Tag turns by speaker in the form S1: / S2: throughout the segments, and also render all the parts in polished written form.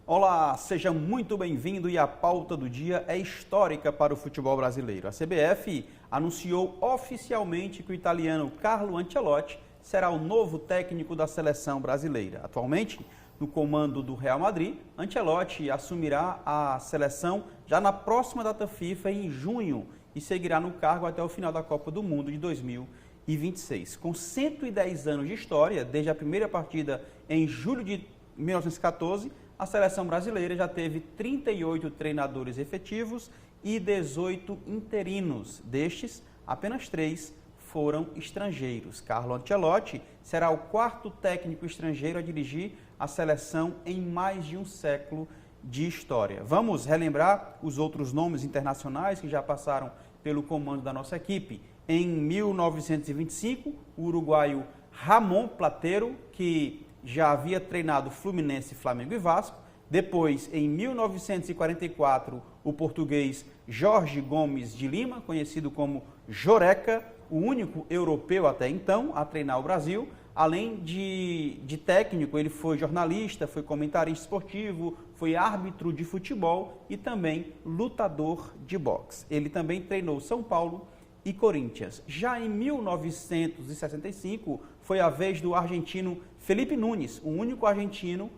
S1: Olá, seja muito bem-vindo e a pauta do dia é histórica para o futebol brasileiro. A CBF anunciou oficialmente que o italiano Carlo Ancelotti será o novo técnico da seleção brasileira. Atualmente, no comando do Real Madrid, Ancelotti assumirá a seleção já na próxima data FIFA em junho e seguirá no cargo até o final da Copa do Mundo de 2026. Com 110 anos de história, desde a primeira partida em julho de 1914, a seleção brasileira já teve 38 treinadores efetivos e 18 interinos. Destes, apenas 3 foram estrangeiros. Carlo Ancelotti será o quarto técnico estrangeiro a dirigir a seleção em mais de um século de história. Vamos relembrar os outros nomes internacionais que já passaram pelo comando da nossa equipe. Em 1925, o uruguaio Ramon Plateiro, que já havia treinado Fluminense, Flamengo e Vasco. Depois, em 1944, o português Jorge Gomes de Lima, conhecido como Joreca, o único europeu até então a treinar o Brasil. Além de técnico, ele foi jornalista, foi comentarista esportivo, foi árbitro de futebol e também lutador de boxe. Ele também treinou São Paulo e Corinthians. Já em 1965, foi a vez do argentino Felipe Nunes, o único argentino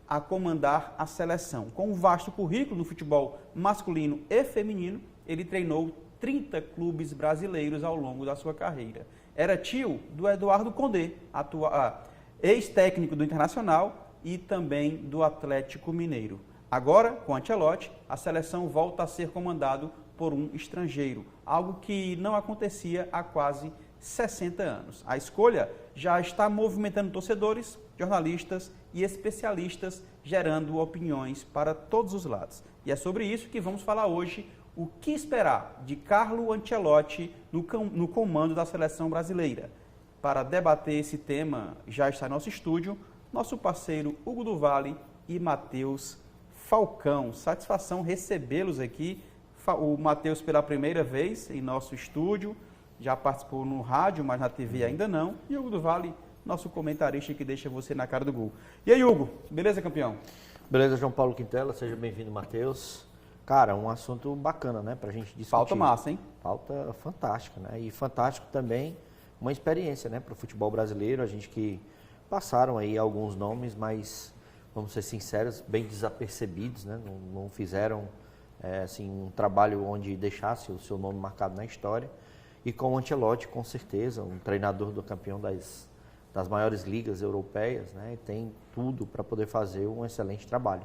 S1: a comandar a seleção. Com um vasto currículo no futebol masculino e feminino, ele treinou 30 clubes brasileiros ao longo da sua carreira. Era tio do Eduardo Condé, ex-técnico do Internacional e também do Atlético Mineiro. Agora, com Ancelotti, a seleção volta a ser comandado por um estrangeiro, algo que não acontecia há quase 60 anos. A escolha já está movimentando torcedores, jornalistas e especialistas, gerando opiniões para todos os lados. E é sobre isso que vamos falar hoje, o que esperar de Carlo Ancelotti no comando da seleção brasileira. Para debater esse tema, já está em nosso estúdio, nosso parceiro Hugo do Vale e Matheus Falcão. Satisfação recebê-los aqui. O Matheus pela primeira vez em nosso estúdio, já participou no rádio, mas na TV ainda não. E Hugo do Vale, nosso comentarista que deixa você na cara do gol. E aí, Hugo, beleza, campeão?
S2: Beleza, João Paulo Quintela, seja bem-vindo, Matheus. Cara, um assunto bacana, né, pra gente discutir.
S1: Pauta massa, hein?
S2: Pauta fantástica, né? E fantástico também uma experiência, né, pro futebol brasileiro. A gente que passaram aí alguns nomes, mas, vamos ser sinceros, bem desapercebidos, né? Não fizeram assim, um trabalho onde deixasse o seu nome marcado na história. E com o Ancelotti, com certeza, um treinador do campeão das maiores ligas europeias, né? Tem tudo para poder fazer um excelente trabalho.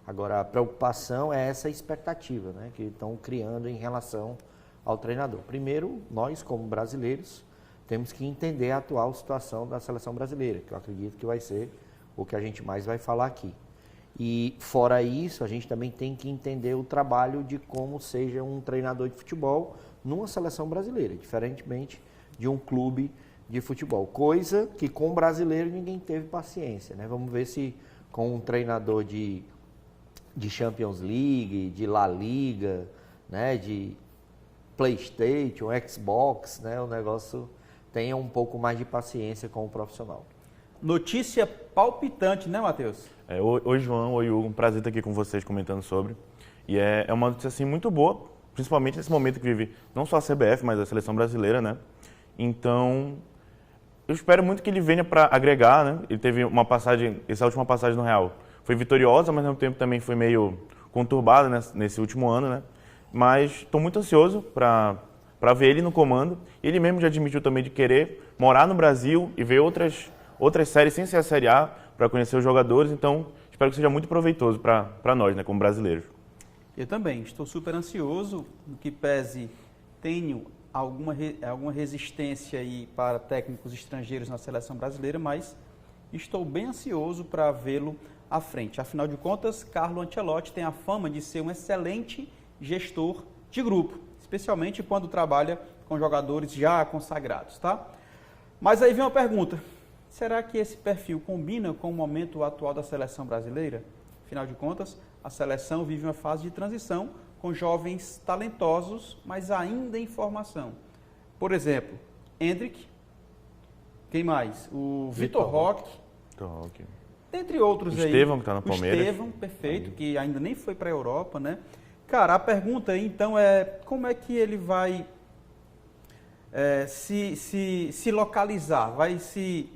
S2: Agora, a preocupação é essa expectativa, né, que estão criando em relação ao treinador. Primeiro, nós, como brasileiros, temos que entender a atual situação da seleção brasileira, que eu acredito que vai ser o que a gente mais vai falar aqui. E, fora isso, a gente também tem que entender o trabalho de como seja um treinador de futebol numa seleção brasileira, diferentemente de um clube de futebol. Coisa que com o brasileiro ninguém teve paciência, né? Vamos ver se com um treinador de Champions League, de La Liga, né, de PlayStation, Xbox, né, o negócio tenha um pouco mais de paciência com o profissional.
S1: Notícia palpitante, né, Matheus?
S3: Oi, João, oi, Hugo, um prazer estar aqui com vocês comentando sobre. E é uma notícia assim, muito boa, principalmente nesse momento que vive não só a CBF, mas a seleção brasileira, né? Então, eu espero muito que ele venha para agregar, né? Ele teve uma passagem, essa última passagem no Real foi vitoriosa, mas ao mesmo tempo também foi meio conturbada, né, nesse último ano, né? Mas estou muito ansioso para ver ele no comando. Ele mesmo já admitiu também de querer morar no Brasil e ver outras séries sem ser a Série A para conhecer os jogadores. Então, espero que seja muito proveitoso para nós, né, como brasileiros.
S1: Eu também estou super ansioso, no que pese tenho alguma resistência aí para técnicos estrangeiros na seleção brasileira, mas estou bem ansioso para vê-lo à frente. Afinal de contas, Carlo Ancelotti tem a fama de ser um excelente gestor de grupo, especialmente quando trabalha com jogadores já consagrados, tá? Mas aí vem uma pergunta, será que esse perfil combina com o momento atual da seleção brasileira? Afinal de contas, a seleção vive uma fase de transição com jovens talentosos, mas ainda em formação. Por exemplo, Endrick, quem mais? O Vitor Roque. dentre outros aí.
S3: Estevão, que está no Palmeiras.
S1: Estevão, perfeito, que ainda nem foi para a Europa, né? Cara, a pergunta aí, então, é como é que ele vai se localizar, vai se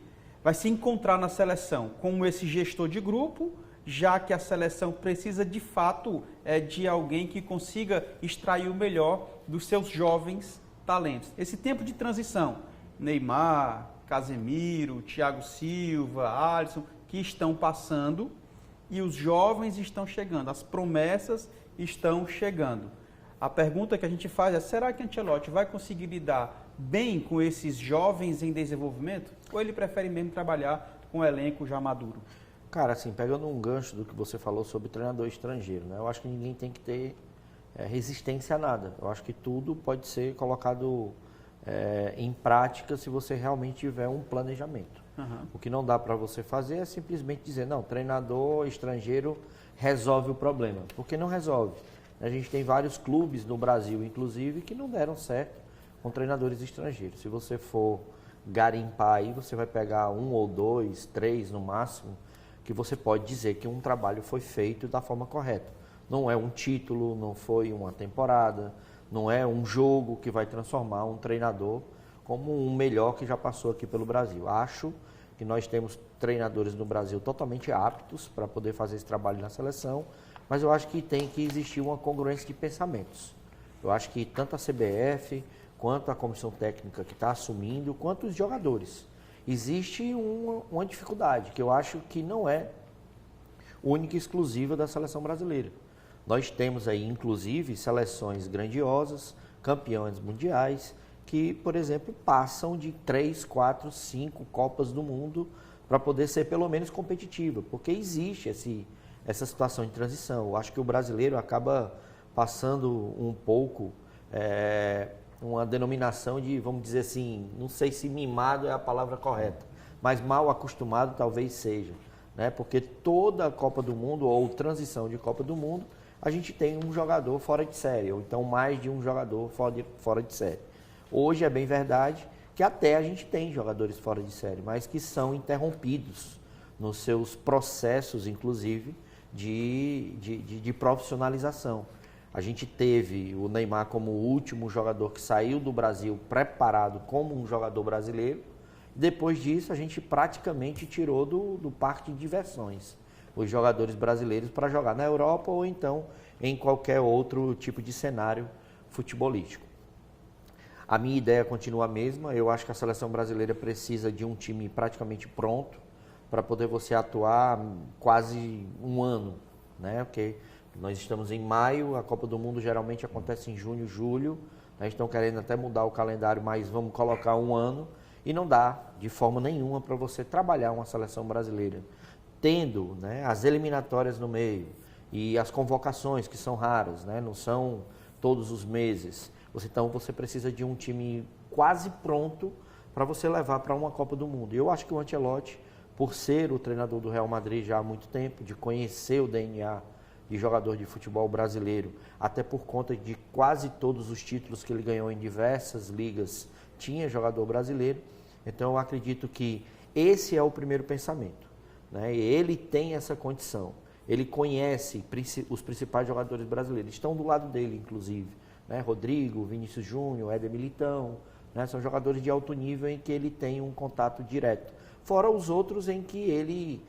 S1: encontrar na seleção como esse gestor de grupo, já que a seleção precisa, de fato, de alguém que consiga extrair o melhor dos seus jovens talentos. Esse tempo de transição, Neymar, Casemiro, Thiago Silva, Alisson, que estão passando e os jovens estão chegando, as promessas estão chegando. A pergunta que a gente faz é, será que Ancelotti vai conseguir lidar bem com esses jovens em desenvolvimento? Ou ele prefere mesmo trabalhar com o elenco já maduro?
S2: Cara, assim, pegando um gancho do que você falou sobre treinador estrangeiro, né? Eu acho que ninguém tem que ter resistência a nada. Eu acho que tudo pode ser colocado em prática se você realmente tiver um planejamento.
S1: Uhum.
S2: O que não dá para você fazer é simplesmente dizer, não, treinador estrangeiro resolve o problema, porque não resolve. A gente tem vários clubes no Brasil, inclusive, que não deram certo com treinadores estrangeiros. Se você for garimpar aí, você vai pegar 1 ou 2, 3 no máximo, que você pode dizer que um trabalho foi feito da forma correta. Não é um título, não foi uma temporada, não é um jogo que vai transformar um treinador como um melhor que já passou aqui pelo Brasil. Acho que nós temos treinadores no Brasil totalmente aptos para poder fazer esse trabalho na seleção, mas eu acho que tem que existir uma congruência de pensamentos. Eu acho que tanto a CBF, quanto a comissão técnica que está assumindo, quanto os jogadores. Existe uma dificuldade que eu acho que não é única e exclusiva da seleção brasileira. Nós temos aí, inclusive, seleções grandiosas, campeões mundiais, que, por exemplo, passam de 3, 4, 5 Copas do Mundo para poder ser pelo menos competitiva, porque existe essa situação de transição. Eu acho que o brasileiro acaba passando um pouco uma denominação de, vamos dizer assim, não sei se mimado é a palavra correta, mas mal acostumado talvez seja, né? Porque toda Copa do Mundo ou transição de Copa do Mundo, a gente tem um jogador fora de série, ou então mais de um jogador fora de série. Hoje é bem verdade que até a gente tem jogadores fora de série, mas que são interrompidos nos seus processos, inclusive, de profissionalização. A gente teve o Neymar como o último jogador que saiu do Brasil preparado como um jogador brasileiro. Depois disso, a gente praticamente tirou do parque de diversões os jogadores brasileiros para jogar na Europa ou então em qualquer outro tipo de cenário futebolístico. A minha ideia continua a mesma. Eu acho que a seleção brasileira precisa de um time praticamente pronto para poder você atuar quase um ano, né? Porque nós estamos em maio, a Copa do Mundo geralmente acontece em junho, julho. Nós estamos querendo até mudar o calendário, mas vamos colocar um ano. E não dá de forma nenhuma para você trabalhar uma seleção brasileira tendo, né, as eliminatórias no meio e as convocações que são raras, né, não são todos os meses. Então você precisa de um time quase pronto para você levar para uma Copa do Mundo. Eu acho que o Ancelotti, por ser o treinador do Real Madrid já há muito tempo, de conhecer o DNA de jogador de futebol brasileiro, até por conta de quase todos os títulos que ele ganhou em diversas ligas, tinha jogador brasileiro. Então eu acredito que esse é o primeiro pensamento, né? Ele tem essa condição, ele conhece os principais jogadores brasileiros, estão do lado dele inclusive, né? Rodrigo, Vinícius Júnior, Éder Militão, né? São jogadores de alto nível em que ele tem um contato direto, fora os outros em que ele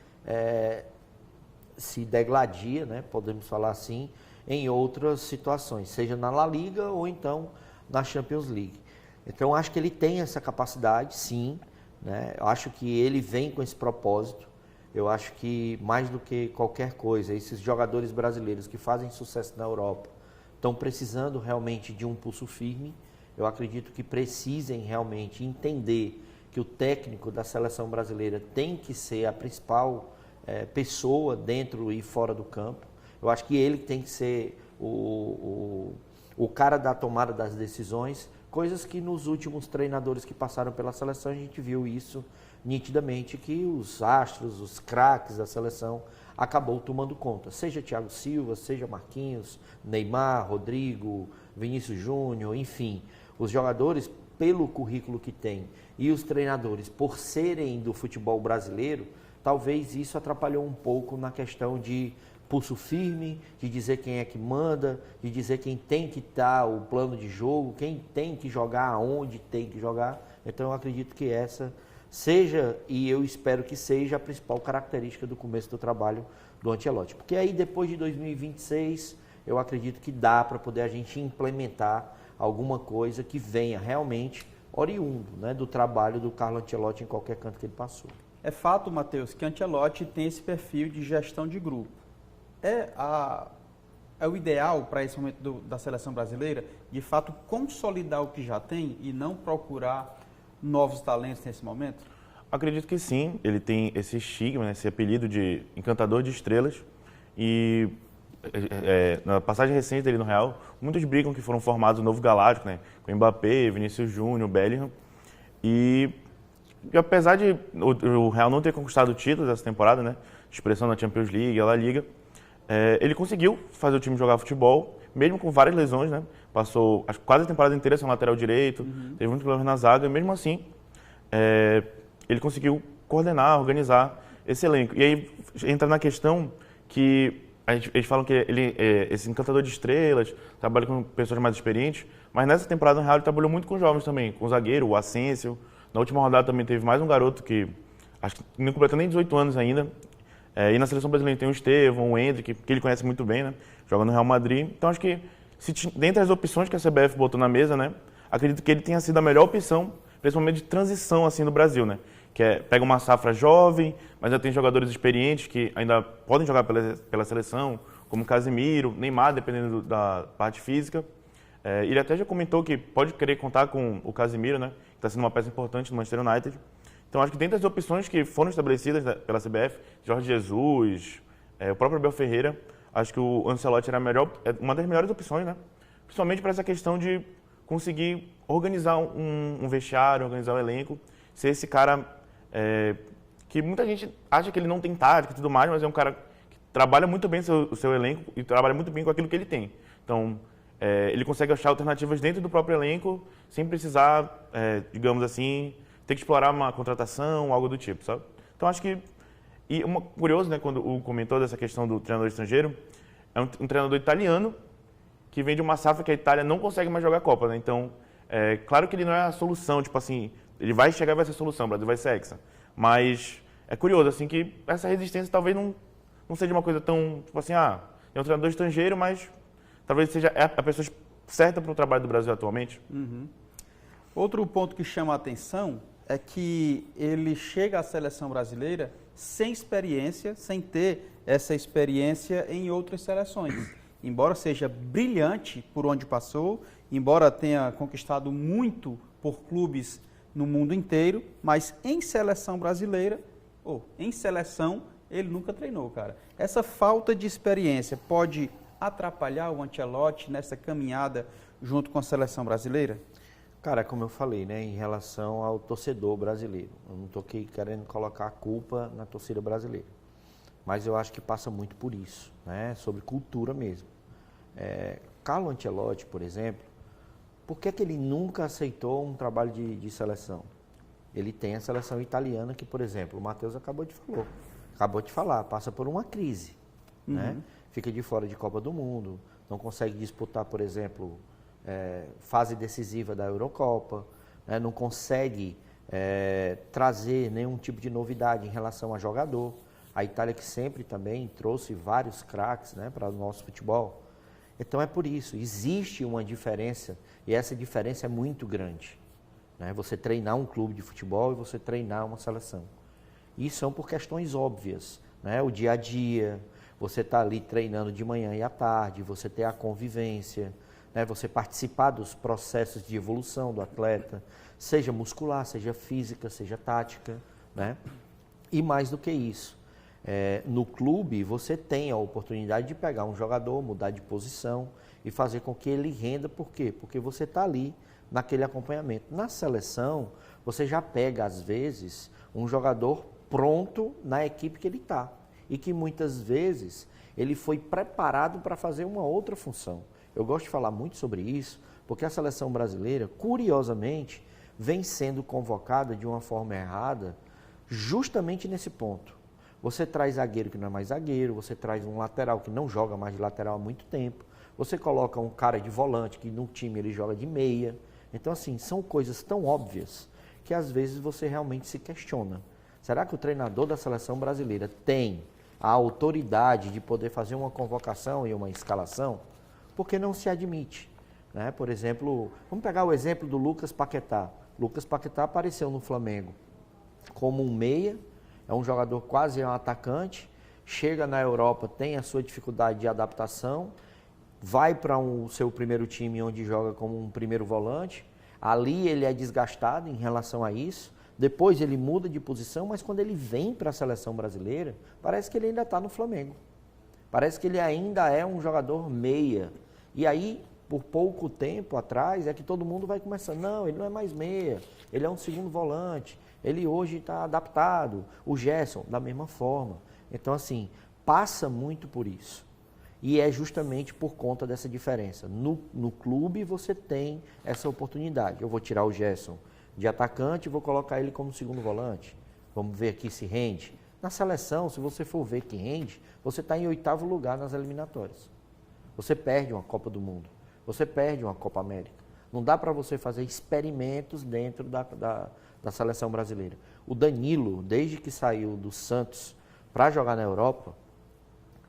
S2: se degladia, né? Podemos falar assim, em outras situações, seja na La Liga ou então na Champions League. Então, acho que ele tem essa capacidade, sim, né? Eu acho que ele vem com esse propósito. Eu acho que, mais do que qualquer coisa, esses jogadores brasileiros que fazem sucesso na Europa estão precisando realmente de um pulso firme. Eu acredito que precisem realmente entender que o técnico da seleção brasileira tem que ser a principal pessoa dentro e fora do campo. Eu acho que ele tem que ser o cara da tomada das decisões, coisas que nos últimos treinadores que passaram pela seleção a gente viu isso nitidamente, que os astros, os craques da seleção acabou tomando conta, seja Thiago Silva, seja Marquinhos, Neymar, Rodrigo, Vinícius Júnior, enfim, os jogadores pelo currículo que têm e os treinadores por serem do futebol brasileiro, talvez isso atrapalhou um pouco na questão de pulso firme, de dizer quem é que manda, de dizer quem tem que dar o plano de jogo, quem tem que jogar, aonde tem que jogar. Então eu acredito que essa seja, e eu espero que seja, a principal característica do começo do trabalho do Ancelotti. Porque aí depois de 2026, eu acredito que dá para poder a gente implementar alguma coisa que venha realmente oriundo, né, do trabalho do Carlo Ancelotti em qualquer canto que ele passou.
S1: É fato, Matheus, que Ancelotti tem esse perfil de gestão de grupo. É o ideal para esse momento da seleção brasileira, de fato, consolidar o que já tem e não procurar novos talentos nesse momento?
S3: Acredito que sim, ele tem esse estigma, né, esse apelido de encantador de estrelas. E na passagem recente dele no Real, muitos brigam que foram formados o novo Galáctico, né, com Mbappé, Vinícius Júnior, Bellingham. E apesar de o Real não ter conquistado títulos essa temporada, né, expressão na Champions League, a La Liga, ele conseguiu fazer o time jogar futebol, mesmo com várias lesões, né? Passou quase a temporada inteira sem lateral direito, teve muitos problemas na zaga, e mesmo assim ele conseguiu coordenar, organizar esse elenco. E aí entra na questão que eles falam que ele é esse encantador de estrelas, trabalha com pessoas mais experientes, mas nessa temporada no Real ele trabalhou muito com jovens também, com o zagueiro, o Asensio. Na última rodada também teve mais um garoto que acho que não completou nem 18 anos ainda. E na seleção brasileira tem o Estevão, o Endrick, que ele conhece muito bem, né? Joga no Real Madrid. Então acho que, dentre as opções que a CBF botou na mesa, né? Acredito que ele tenha sido a melhor opção, principalmente de transição assim no Brasil, né? Que pega uma safra jovem, mas ainda tem jogadores experientes que ainda podem jogar pela seleção, como Casemiro, Neymar, dependendo da parte física. Ele até já comentou que pode querer contar com o Casemiro, né? Que está sendo uma peça importante no Manchester United. Então, acho que dentre as opções que foram estabelecidas pela CBF, Jorge Jesus, o próprio Abel Ferreira, acho que o Ancelotti era uma das melhores opções, né? Principalmente para essa questão de conseguir organizar um vestiário, organizar o elenco, ser esse cara que muita gente acha que ele não tem tática e tudo mais, mas é um cara que trabalha muito bem o seu elenco e trabalha muito bem com aquilo que ele tem. Então, ele consegue achar alternativas dentro do próprio elenco, sem precisar, digamos assim, ter que explorar uma contratação, algo do tipo, sabe? Então, acho que... E curioso, né, quando o comentou dessa questão do treinador estrangeiro, é um treinador italiano que vem de uma safra que a Itália não consegue mais jogar a Copa, né? Então, claro que ele não é a solução, tipo assim, ele vai chegar e vai ser a solução, o Brasil vai ser hexa. Mas é curioso, assim, que essa resistência talvez não seja uma coisa tão, tipo assim, é um treinador estrangeiro, mas talvez seja a pessoa certa para o trabalho do Brasil atualmente.
S1: Uhum. Outro ponto que chama a atenção é que ele chega à seleção brasileira sem experiência, sem ter essa experiência em outras seleções. Embora seja brilhante por onde passou, embora tenha conquistado muito por clubes no mundo inteiro, mas em seleção brasileira, em seleção, ele nunca treinou, cara. Essa falta de experiência pode atrapalhar o Ancelotti nessa caminhada junto com a seleção brasileira?
S2: Cara, como eu falei, né, em relação ao torcedor brasileiro, eu não estou aqui querendo colocar a culpa na torcida brasileira, mas eu acho que passa muito por isso, né, sobre cultura mesmo. Carlo Ancelotti, por exemplo, por que ele nunca aceitou um trabalho de seleção? Ele tem a seleção italiana que, por exemplo, o Matheus acabou de falar, passa por uma crise, né? Fica de fora de Copa do Mundo, não consegue disputar, por exemplo, fase decisiva da Eurocopa, né? Não consegue trazer nenhum tipo de novidade em relação a jogador. A Itália que sempre também trouxe vários craques, né, para o nosso futebol. Então é por isso, existe uma diferença e essa diferença é muito grande, né? Você treinar um clube de futebol e você treinar uma seleção. E são por questões óbvias, né? O dia a dia, você está ali treinando de manhã e à tarde, você ter a convivência, né? Você participar dos processos de evolução do atleta, seja muscular, seja física, seja tática, né? E mais do que isso, no clube você tem a oportunidade de pegar um jogador, mudar de posição e fazer com que ele renda. Por quê? Porque você está ali naquele acompanhamento. Na seleção, você já pega, às vezes, um jogador pronto na equipe que ele está e que muitas vezes ele foi preparado para fazer uma outra função. Eu gosto de falar muito sobre isso, porque a seleção brasileira, curiosamente, vem sendo convocada de uma forma errada justamente nesse ponto. Você traz zagueiro que não é mais zagueiro, você traz um lateral que não joga mais de lateral há muito tempo, você coloca um cara de volante que no time ele joga de meia. Então, assim, são coisas tão óbvias que às vezes você realmente se questiona. Será que o treinador da seleção brasileira tem a autoridade de poder fazer uma convocação e uma escalação? Porque não se admite. Né? Por exemplo, vamos pegar o exemplo do Lucas Paquetá. Lucas Paquetá apareceu no Flamengo como um meia, é um jogador quase um atacante, chega na Europa, tem a sua dificuldade de adaptação, vai para o seu primeiro time onde joga como um primeiro volante, ali ele é desgastado em relação a isso, depois ele muda de posição, mas quando ele vem para a seleção brasileira, parece que ele ainda está no Flamengo. Parece que ele ainda é um jogador meia. E aí, por pouco tempo atrás, é que todo mundo vai começando, não, ele não é mais meia, ele é um segundo volante, ele hoje está adaptado, o Gerson, da mesma forma. Então, assim, passa muito por isso. E é justamente por conta dessa diferença. No clube você tem essa oportunidade. Eu vou tirar o Gerson de atacante e vou colocar ele como segundo volante. Vamos ver aqui se rende. Na seleção, se você for ver que rende, você está em 8º lugar nas eliminatórias. Você perde uma Copa do Mundo. Você perde uma Copa América. Não dá para você fazer experimentos dentro da seleção brasileira. O Danilo, desde que saiu do Santos para jogar na Europa,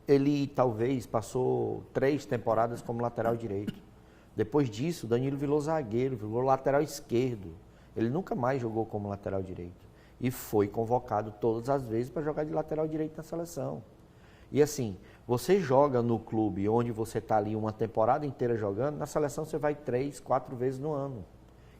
S2: ele talvez passou 3 temporadas como lateral direito. Depois disso, o Danilo virou zagueiro, virou lateral esquerdo. Ele nunca mais jogou como lateral direito. E foi convocado todas as vezes para jogar de lateral direito na seleção. E assim, você joga no clube onde você está ali uma temporada inteira jogando, na seleção você vai 3, 4 vezes no ano.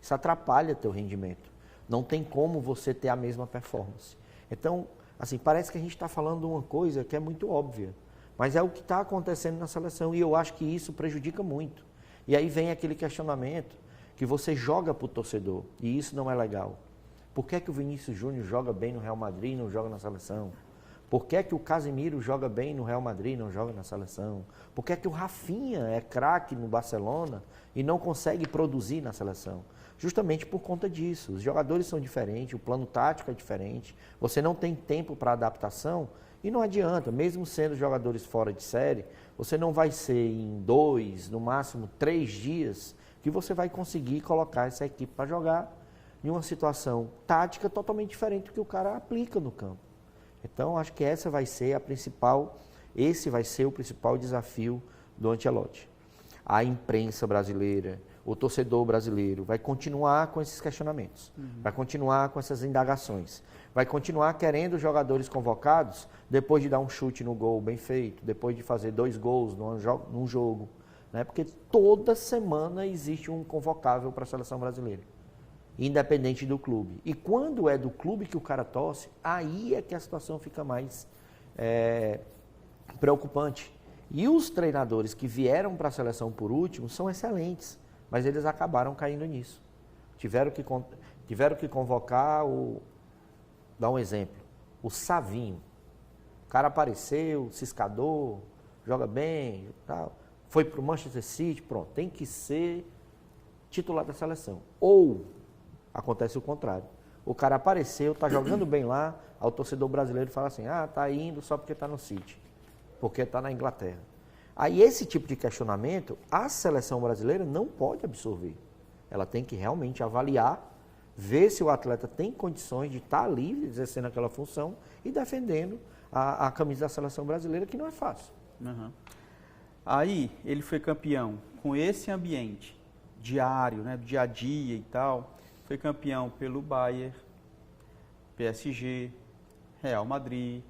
S2: Isso atrapalha teu rendimento. Não tem como você ter a mesma performance. Então, assim, parece que a gente está falando uma coisa que é muito óbvia. Mas é o que está acontecendo na seleção e eu acho que isso prejudica muito. E aí vem aquele questionamento que você joga para o torcedor e isso não é legal. Por que é que o Vinícius Júnior joga bem no Real Madrid e não joga na seleção? Por que é que o Casemiro joga bem no Real Madrid e não joga na seleção? Por que é que o Rafinha é craque no Barcelona e não consegue produzir na seleção? Justamente por conta disso. Os jogadores são diferentes, o plano tático é diferente, você não tem tempo para adaptação e não adianta, mesmo sendo jogadores fora de série, você não vai ser em 2, no máximo 3 dias que você vai conseguir colocar essa equipe para jogar em uma situação tática totalmente diferente do que o cara aplica no campo. Então, acho que esse vai ser o principal desafio do Ancelotti. A imprensa brasileira, o torcedor brasileiro vai continuar com esses questionamentos, vai continuar com essas indagações, vai continuar querendo jogadores convocados depois de dar um chute no gol bem feito, depois de fazer 2 gols num jogo, né? Porque toda semana existe um convocável para a seleção brasileira, independente do clube. E quando é do clube que o cara torce, aí é que a situação fica mais preocupante. E os treinadores que vieram para a seleção por último são excelentes, mas eles acabaram caindo nisso. Tiveram que convocar dar um exemplo, o Savinho. O cara apareceu, ciscador, joga bem, tal, foi para o Manchester City, pronto, tem que ser titular da seleção. Ou acontece o contrário. O cara apareceu, está jogando bem lá, aí o torcedor brasileiro fala assim, está indo só porque está no City, porque está na Inglaterra. Aí esse tipo de questionamento, a seleção brasileira não pode absorver. Ela tem que realmente avaliar, ver se o atleta tem condições de estar ali, exercendo aquela função e defendendo a camisa da seleção brasileira, que não é fácil.
S1: Uhum. Aí ele foi campeão com esse ambiente diário, né, do dia a dia e tal. Foi campeão pelo Bayern, PSG, Real Madrid,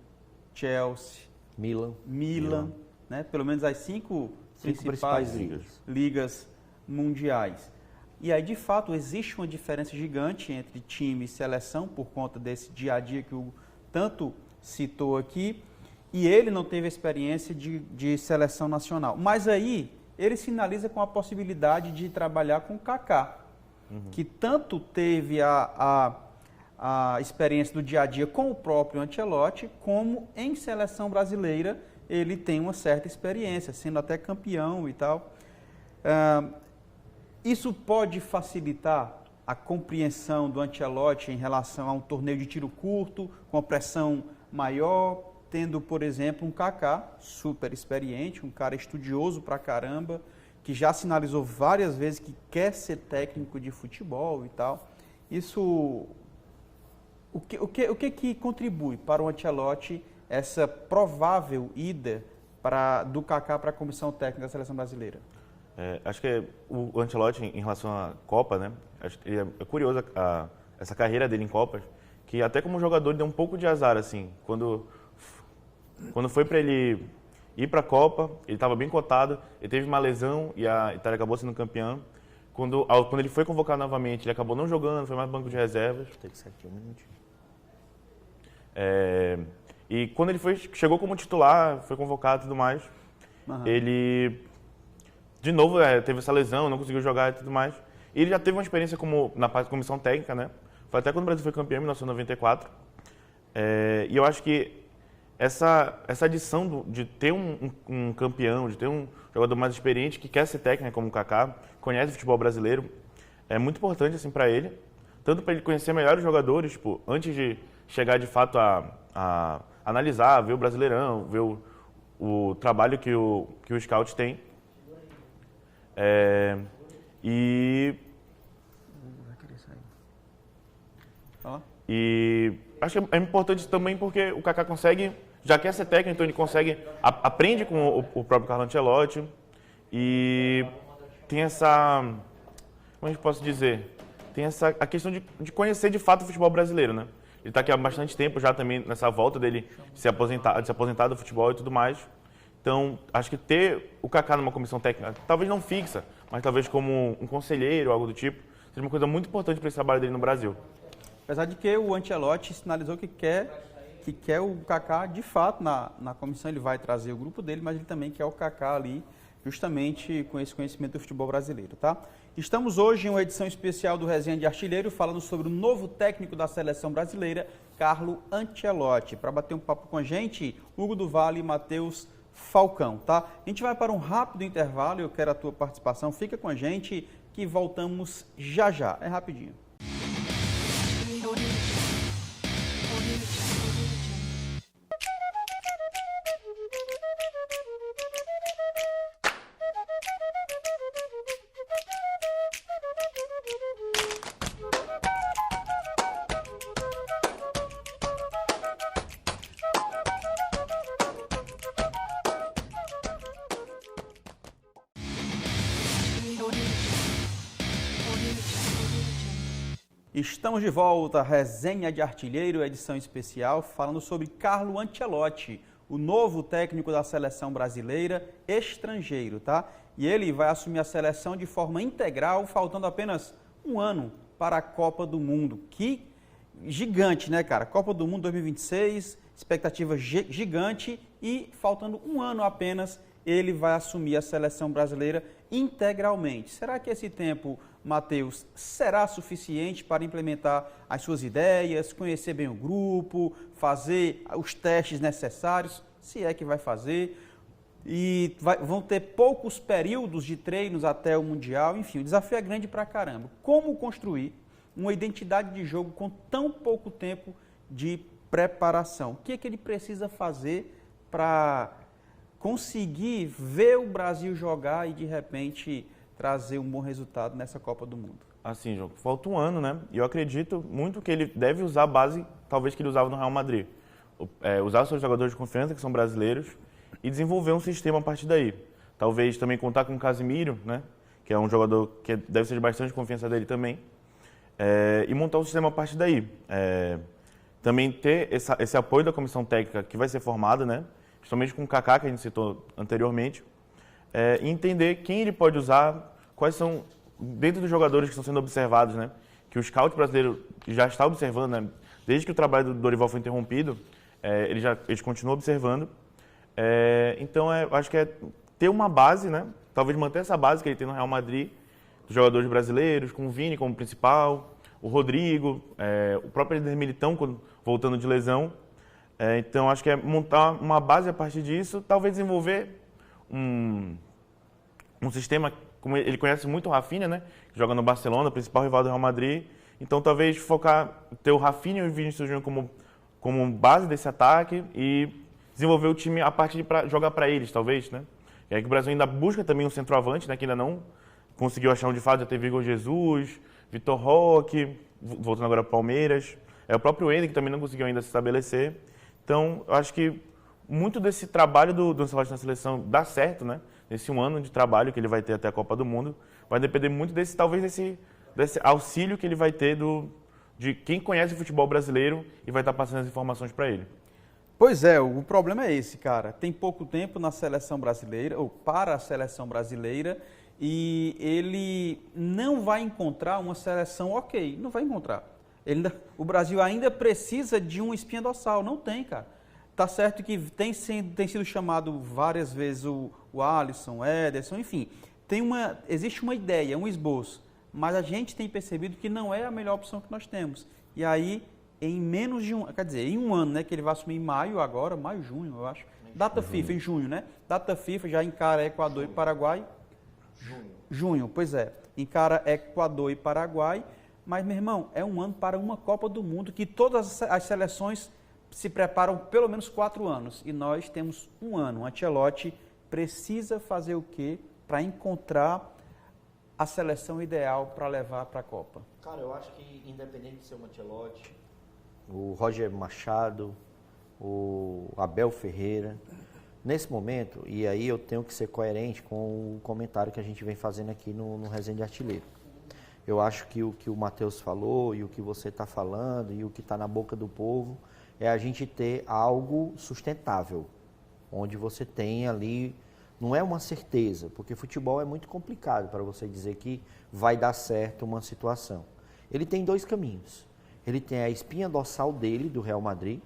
S1: Chelsea, Milan, né? Pelo menos as 5 principais ligas mundiais. E aí, de fato, existe uma diferença gigante entre time e seleção por conta desse dia a dia que o tanto citou aqui, e ele não teve experiência de seleção nacional. Mas aí, ele sinaliza com a possibilidade de trabalhar com o Kaká, que tanto teve a experiência do dia a dia com o próprio Ancelotti, como em seleção brasileira ele tem uma certa experiência, sendo até campeão e tal. Isso pode facilitar a compreensão do Ancelotti em relação a um torneio de tiro curto, com a pressão maior, tendo, por exemplo, um Kaká super experiente, um cara estudioso pra caramba, que já sinalizou várias vezes que quer ser técnico de futebol e tal. Isso, o que contribui para o Ancelotti essa provável ida do Kaká para a comissão técnica da seleção brasileira?
S3: Acho que o Ancelotti, em relação à Copa, né? Acho que é curioso essa carreira dele em Copas, que até como jogador ele deu um pouco de azar, assim. Quando foi para ele ir para a Copa, ele estava bem cotado, ele teve uma lesão e a Itália acabou sendo campeã. Quando ele foi convocado novamente, ele acabou não jogando, foi mais banco de reservas.
S2: Tem que ser aqui um minutinho.
S3: E quando ele chegou como titular, foi convocado e tudo mais, ele, de novo, teve essa lesão, não conseguiu jogar e tudo mais. E ele já teve uma experiência na parte de comissão técnica, né? Foi até quando o Brasil foi campeão em 1994. E eu acho que essa adição de ter um campeão, de ter um jogador mais experiente que quer ser técnico como o Kaká, conhece o futebol brasileiro, é muito importante assim, para ele. Tanto para ele conhecer melhor os jogadores, tipo, antes de chegar de fato a analisar, ver o Brasileirão, ver o trabalho que o scout tem. E acho que é importante também porque o Kaká já quer ser técnico, então ele aprende com o próprio Carlo Ancelotti e tem como é que eu posso dizer? Tem a questão de conhecer de fato o futebol brasileiro, né? Ele está aqui há bastante tempo já também nessa volta dele de se aposentar do futebol e tudo mais. Então, acho que ter o Kaká numa comissão técnica, talvez não fixa, mas talvez como um conselheiro ou algo do tipo, seja uma coisa muito importante para esse trabalho dele no Brasil.
S1: Apesar de que o Ancelotti sinalizou que quer o Kaká de fato na comissão, ele vai trazer o grupo dele, mas ele também quer o Kaká ali, justamente com esse conhecimento do futebol brasileiro, tá? Estamos hoje em uma edição especial do Resenha de Artilheiro, falando sobre o novo técnico da seleção brasileira, Carlo Ancelotti. Para bater um papo com a gente, Hugo do Vale e Matheus Falcão, tá? A gente vai para um rápido intervalo, eu quero a tua participação, fica com a gente que voltamos já já, é rapidinho. Estamos de volta, Resenha de Artilheiro, edição especial, falando sobre Carlo Ancelotti, o novo técnico da seleção brasileira, estrangeiro, tá? E ele vai assumir a seleção de forma integral, faltando apenas um ano para a Copa do Mundo. Que gigante, né, cara? Copa do Mundo 2026, expectativa gigante e faltando um ano apenas, ele vai assumir a seleção brasileira integralmente. Será que esse tempo, Matheus, será suficiente para implementar as suas ideias, conhecer bem o grupo, fazer os testes necessários, se é que vai fazer, e vão ter poucos períodos de treinos até o Mundial, enfim, o desafio é grande pra caramba. Como construir uma identidade de jogo com tão pouco tempo de preparação? O que é que ele precisa fazer para conseguir ver o Brasil jogar e, de repente, trazer um bom resultado nessa Copa do Mundo?
S3: Assim, João, falta um ano, né? E eu acredito muito que ele deve usar a base, talvez, que ele usava no Real Madrid. Usar os seus jogadores de confiança, que são brasileiros, e desenvolver um sistema a partir daí. Talvez também contar com o Casemiro, né? Que é um jogador que deve ser de bastante confiança dele também. E montar um sistema a partir daí. Também ter esse apoio da comissão técnica que vai ser formada, né? Principalmente com o Kaká, que a gente citou anteriormente. E entender quem ele pode usar, quais são, dentro dos jogadores que estão sendo observados, né? Que o scout brasileiro já está observando, né? Desde que o trabalho do Dorival foi interrompido, eles continuam observando. Então, acho que é ter uma base, né? Talvez manter essa base que ele tem no Real Madrid, dos jogadores brasileiros, com o Vini como principal, o Rodrigo, o próprio Éder Militão voltando de lesão. Então, acho que é montar uma base a partir disso, talvez desenvolver um sistema, como ele conhece muito o Rafinha, né? Que joga no Barcelona, principal rival do Real Madrid. Então, talvez ter o Rafinha e o Vinícius Júnior como base desse ataque e desenvolver o time a partir de jogar para eles, talvez, né? E aí que o Brasil ainda busca também um centroavante, né? Que ainda não conseguiu achar um de fato, já teve Igor Jesus, Vitor Roque, voltando agora para o Palmeiras. O próprio Ender, que também não conseguiu ainda se estabelecer. Então, eu acho que muito desse trabalho do Ancelotti na seleção dá certo, né? Nesse um ano de trabalho que ele vai ter até a Copa do Mundo, vai depender muito desse auxílio que ele vai ter de quem conhece o futebol brasileiro e vai estar passando as informações para ele.
S1: Pois é, o problema é esse, cara. Tem pouco tempo na seleção brasileira, ou para a seleção brasileira, e ele não vai encontrar uma seleção ok, não vai encontrar. O Brasil ainda precisa de uma espinha dorsal, não tem, cara. Tá certo que tem sido chamado várias vezes o Alisson, o Ederson, enfim. Existe uma ideia, um esboço, mas a gente tem percebido que não é a melhor opção que nós temos. E aí, em menos de em um ano, né, que ele vai assumir em maio, junho, eu acho. Data FIFA, em junho, né? Data FIFA já encara Equador e Paraguai. Junho, pois é. Encara Equador e Paraguai. Mas, meu irmão, é um ano para uma Copa do Mundo que todas as seleções se preparam pelo menos 4 anos. E nós temos um ano. O Ancelotti precisa fazer o quê para encontrar a seleção ideal para levar para a Copa?
S2: Cara, eu acho que independente de ser o Ancelotti, o Roger Machado, o Abel Ferreira, nesse momento, e aí eu tenho que ser coerente com o comentário que a gente vem fazendo aqui no Resenha de Artilheiro. Eu acho que o que o Matheus falou e o que você está falando e o que está na boca do povo é a gente ter algo sustentável, onde você tem ali, não é uma certeza, porque futebol é muito complicado para você dizer que vai dar certo uma situação. Ele tem 2 caminhos. Ele tem a espinha dorsal dele, do Real Madrid,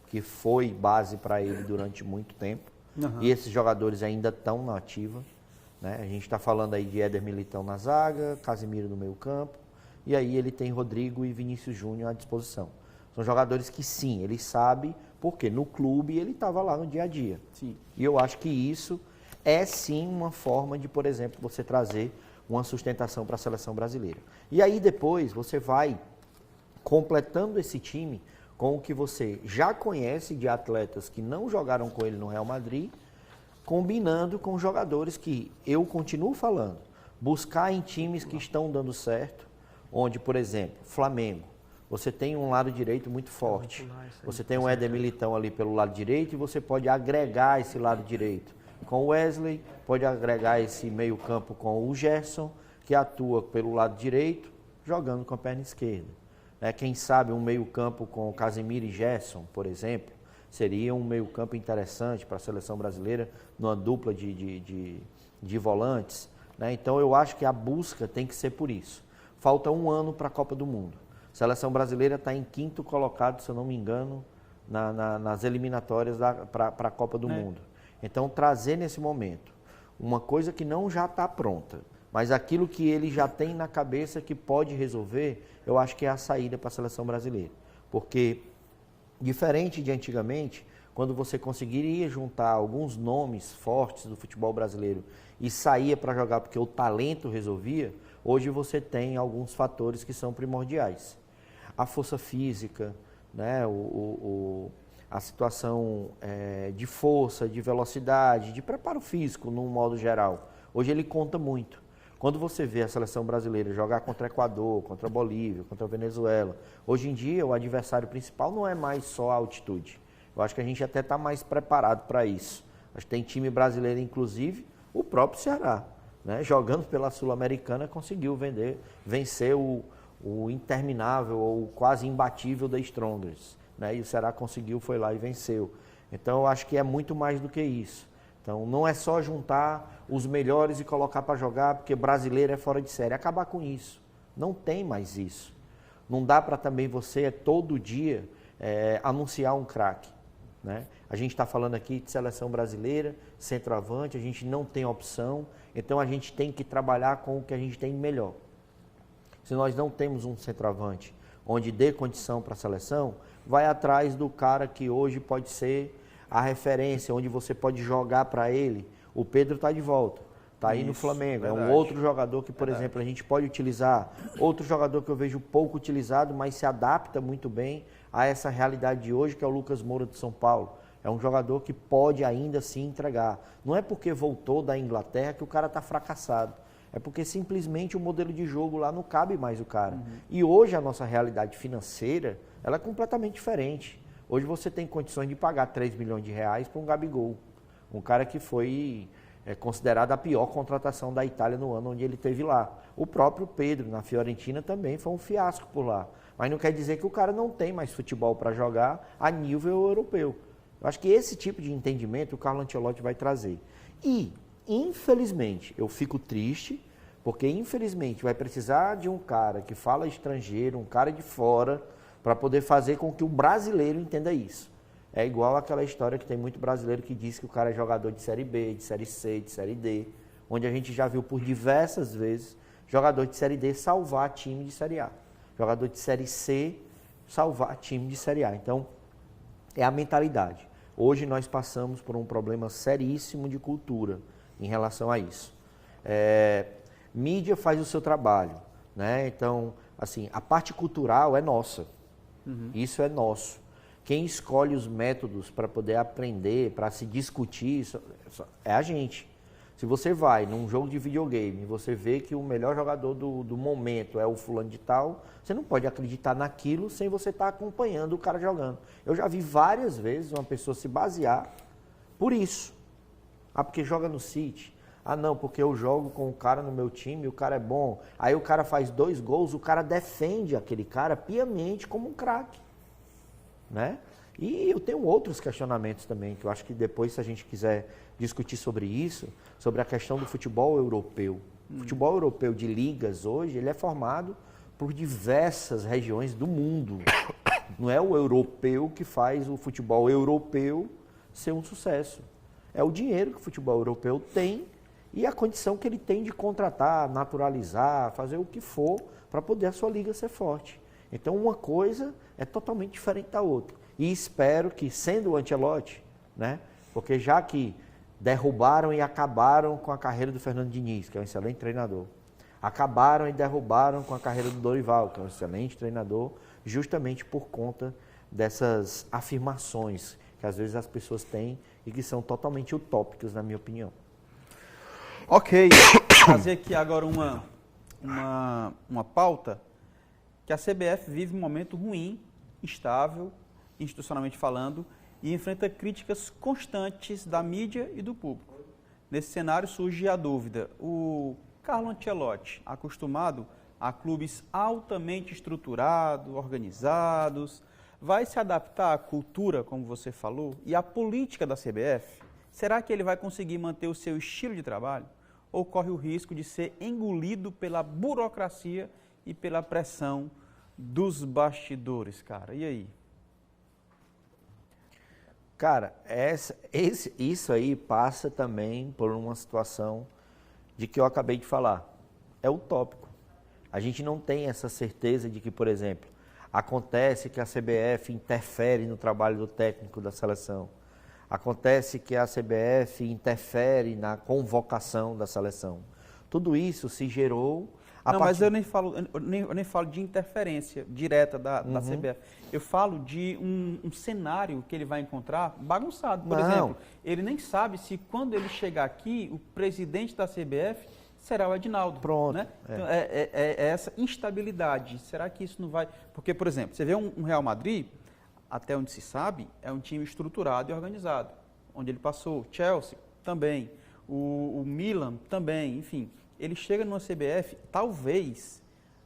S2: que foi base para ele durante muito tempo, e esses jogadores ainda estão na ativa. Né? A gente está falando aí de Éder Militão na zaga, Casemiro no meio campo, e aí ele tem Rodrigo e Vinícius Júnior à disposição. São jogadores que sim, ele sabe, porque no clube ele estava lá no dia a dia.
S1: Sim.
S2: E eu acho que isso é sim uma forma de, por exemplo, você trazer uma sustentação para a seleção brasileira. E aí depois você vai completando esse time com o que você já conhece de atletas que não jogaram com ele no Real Madrid, combinando com jogadores que eu continuo falando, buscar em times que estão dando certo, onde, por exemplo, Flamengo, você tem um lado direito muito forte, você tem um Éder Militão ali pelo lado direito e você pode agregar esse lado direito com o Wesley, pode agregar esse meio campo com o Gerson, que atua pelo lado direito, jogando com a perna esquerda. Quem sabe um meio campo com Casemiro e Gerson, por exemplo, seria um meio campo interessante para a seleção brasileira, numa dupla de volantes. Então eu acho que a busca tem que ser por isso. Falta um ano para a Copa do Mundo. A seleção brasileira está em 5º colocado, se eu não me engano, nas eliminatórias para a Copa do Mundo. Então trazer nesse momento uma coisa que não já está pronta, mas aquilo que ele já tem na cabeça que pode resolver, eu acho que é a saída para a seleção brasileira. Porque, diferente de antigamente, quando você conseguiria juntar alguns nomes fortes do futebol brasileiro e saía para jogar porque o talento resolvia, hoje você tem alguns fatores que são primordiais. A força física, né, a situação de força, de velocidade, de preparo físico, num modo geral. Hoje ele conta muito. Quando você vê a seleção brasileira jogar contra o Equador, contra a Bolívia, contra a Venezuela, hoje em dia o adversário principal não é mais só a altitude. Eu acho que a gente até está mais preparado para isso. Acho que tem time brasileiro, inclusive, o próprio Ceará, né? Jogando pela Sul-Americana, conseguiu vencer o interminável ou quase imbatível da Strongers. Né? E o Ceará conseguiu, foi lá e venceu. Então eu acho que é muito mais do que isso. Então não é só juntar os melhores e colocar para jogar, porque brasileiro é fora de série. Acabar com isso. Não tem mais isso. Não dá para também você todo dia anunciar um craque. Né? A gente está falando aqui de seleção brasileira, centroavante, a gente não tem opção, então a gente tem que trabalhar com o que a gente tem melhor. Se nós não temos um centroavante onde dê condição para a seleção, vai atrás do cara que hoje pode ser a referência, onde você pode jogar para ele. O Pedro está de volta, está aí no Flamengo. Verdade. É um outro jogador que, por exemplo, a gente pode utilizar. Outro jogador que eu vejo pouco utilizado, mas se adapta muito bem a essa realidade de hoje, que é o Lucas Moura de São Paulo. É um jogador que pode ainda assim entregar. Não é porque voltou da Inglaterra que o cara está fracassado. É porque simplesmente o modelo de jogo lá não cabe mais o cara. E hoje a nossa realidade financeira, ela é completamente diferente. Hoje você tem condições de pagar 3 milhões de reais para um Gabigol. Um cara que foi considerado a pior contratação da Itália no ano onde ele esteve lá. O próprio Pedro, na Fiorentina, também foi um fiasco por lá. Mas não quer dizer que o cara não tem mais futebol para jogar a nível europeu. Eu acho que esse tipo de entendimento o Carlo Ancelotti vai trazer. E, infelizmente, eu fico triste, porque infelizmente vai precisar de um cara que fala estrangeiro, um cara de fora, para poder fazer com que o brasileiro entenda isso. É igual aquela história que tem muito brasileiro que diz que o cara é jogador de Série B, de Série C, de Série D, onde a gente já viu por diversas vezes jogador de Série D salvar time de Série A. Jogador de Série C salvar time de Série A. Então, é a mentalidade. Hoje nós passamos por um problema seríssimo de cultura em relação a isso. Mídia faz o seu trabalho, né? Então, assim, a parte cultural é nossa. Isso é nosso. Quem escolhe os métodos para poder aprender, para se discutir, é a gente. Se você vai num jogo de videogame e você vê que o melhor jogador do momento é o fulano de tal, você não pode acreditar naquilo sem você estar acompanhando o cara jogando. Eu já vi várias vezes uma pessoa se basear por isso. Ah, porque joga no City. Ah, não, porque eu jogo com o cara no meu time, o cara é bom. Aí o cara faz 2 gols, o cara defende aquele cara piamente como um craque. Né? E eu tenho outros questionamentos também, que eu acho que depois, se a gente quiser discutir sobre isso, sobre a questão do futebol europeu. O futebol europeu de ligas hoje, ele é formado por diversas regiões do mundo. Não é o europeu que faz o futebol europeu ser um sucesso. É o dinheiro que o futebol europeu tem e a condição que ele tem de contratar, naturalizar, fazer o que for para poder a sua liga ser forte. Então, uma coisa é totalmente diferente da outra. E espero que, sendo o Ancelotti, né, porque já que derrubaram e acabaram com a carreira do Fernando Diniz, que é um excelente treinador, acabaram e derrubaram com a carreira do Dorival, que é um excelente treinador, justamente por conta dessas afirmações que às vezes as pessoas têm e que são totalmente utópicas, na minha opinião.
S1: Ok, vou fazer aqui agora uma pauta que a CBF vive um momento ruim, instável, institucionalmente falando, e enfrenta críticas constantes da mídia e do público. Nesse cenário surge a dúvida, o Carlo Ancelotti, acostumado a clubes altamente estruturados, organizados, vai se adaptar à cultura, como você falou, e à política da CBF? Será que ele vai conseguir manter o seu estilo de trabalho? Ou corre o risco de ser engolido pela burocracia e pela pressão dos bastidores, cara? E aí?
S2: Cara, isso aí passa também por uma situação de que eu acabei de falar. É utópico. A gente não tem essa certeza de que, por exemplo, acontece que a CBF interfere no trabalho do técnico da seleção. Acontece que a CBF interfere na convocação da seleção. Tudo isso se gerou...
S1: Mas eu nem falo de interferência direta da CBF. Eu falo de um cenário que ele vai encontrar bagunçado. Por exemplo, ele nem sabe se quando ele chegar aqui, o presidente da CBF será o Edinaldo.
S2: Pronto.
S1: Né? Então, é essa instabilidade. Será que isso não vai... Porque, por exemplo, você vê um Real Madrid, até onde se sabe, é um time estruturado e organizado. Onde ele passou. Chelsea também. O Milan também, enfim... Ele chega numa CBF, talvez,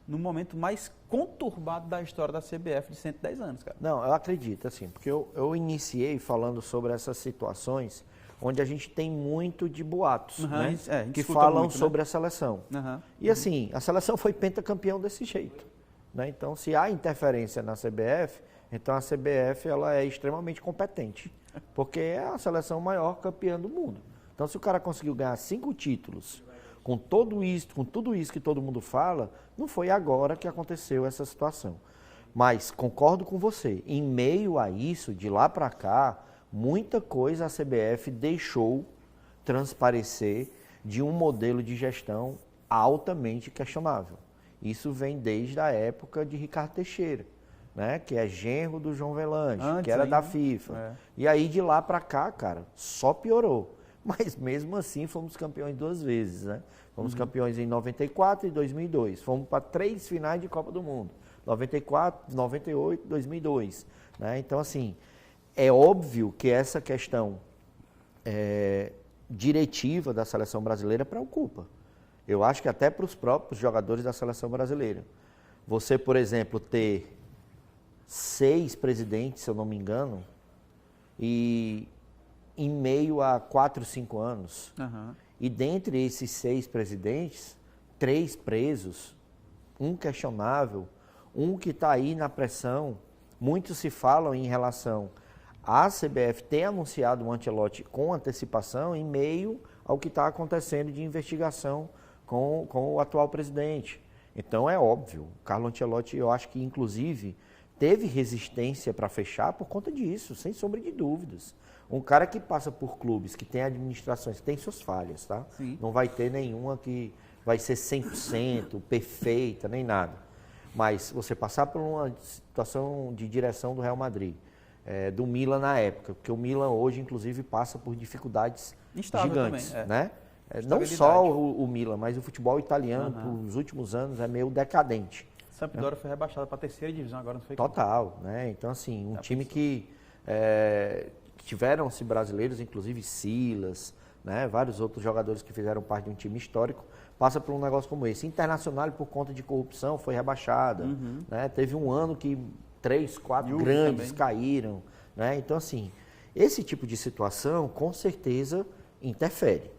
S1: no momento mais conturbado da história da CBF de 110 anos, cara.
S2: Não, eu acredito, assim, porque eu iniciei falando sobre essas situações onde a gente tem muito de boatos, né? Que falam muito, sobre a seleção. E assim, a seleção foi pentacampeão desse jeito, né? Então, se há interferência na CBF, então a CBF ela é extremamente competente, porque é a seleção maior campeã do mundo. Então, se o cara conseguiu ganhar 5 títulos... Com tudo isso que todo mundo fala, não foi agora que aconteceu essa situação. Mas concordo com você, em meio a isso, de lá para cá, muita coisa a CBF deixou transparecer de um modelo de gestão altamente questionável. Isso vem desde a época de Ricardo Teixeira. né, que é genro do João Avelange,
S1: Antes
S2: que era
S1: ainda,
S2: da FIFA.
S1: é.
S2: E aí de lá para cá, cara, só piorou. Mas mesmo assim fomos campeões 2 vezes, né? Fomos campeões em 94 e 2002. Fomos para 3 finais de Copa do Mundo. 94, 98, 2002. Né? Então, assim, é óbvio que essa questão diretiva da seleção brasileira preocupa. Eu acho que até para os próprios jogadores da seleção brasileira. Você, por exemplo, ter 6 presidentes, se eu não me engano, e em meio a 4, 5 anos. E dentre esses 6 presidentes, 3 presos, um questionável, um que está aí na pressão. Muitos se falam em relação à CBF ter anunciado o Ancelotti com antecipação em meio ao que está acontecendo de investigação com o atual presidente. Então é óbvio, o Carlo Ancelotti, eu acho que inclusive teve resistência para fechar por conta disso, sem sombra de dúvidas. Um cara que passa por clubes, que tem administrações, que tem suas falhas, tá?
S1: Sim.
S2: Não vai ter nenhuma que vai ser 100%, perfeita, nem nada. Mas você passar por uma situação de direção do Real Madrid, do Milan na época, porque o Milan hoje, inclusive, passa por dificuldades
S1: Instável
S2: gigantes,
S1: também,
S2: né? Não só o Milan, mas o futebol italiano, nos últimos anos, é meio decadente.
S1: Sampdoria foi rebaixada para a 3ª divisão, agora não foi?
S2: Total, né? Então, assim, um time que tiveram-se brasileiros, inclusive Silas, né? Vários outros jogadores que fizeram parte de um time histórico, passa por um negócio como esse. Internacional, por conta de corrupção, foi rebaixada. Né? Teve um ano que 3, 4 grandes também caíram. Né? Então, assim, esse tipo de situação, com certeza, interfere.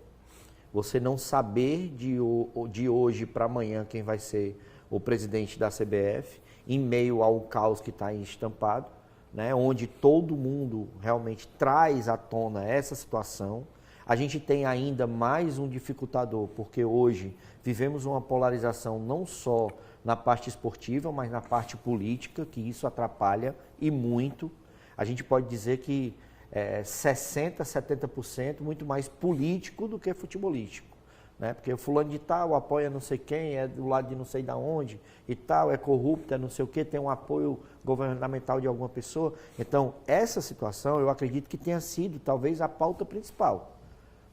S2: Você não saber de hoje para amanhã quem vai ser o presidente da CBF, em meio ao caos que está estampado, né, onde todo mundo realmente traz à tona essa situação. A gente tem ainda mais um dificultador, porque hoje vivemos uma polarização não só na parte esportiva, mas na parte política, que isso atrapalha e muito. A gente pode dizer que 60%, 70% muito mais político do que futebolístico. Né? Porque o fulano de tal apoia não sei quem, é do lado de não sei de onde e tal, é corrupto, é não sei o quê, tem um apoio governamental de alguma pessoa. Então, essa situação eu acredito que tenha sido talvez a pauta principal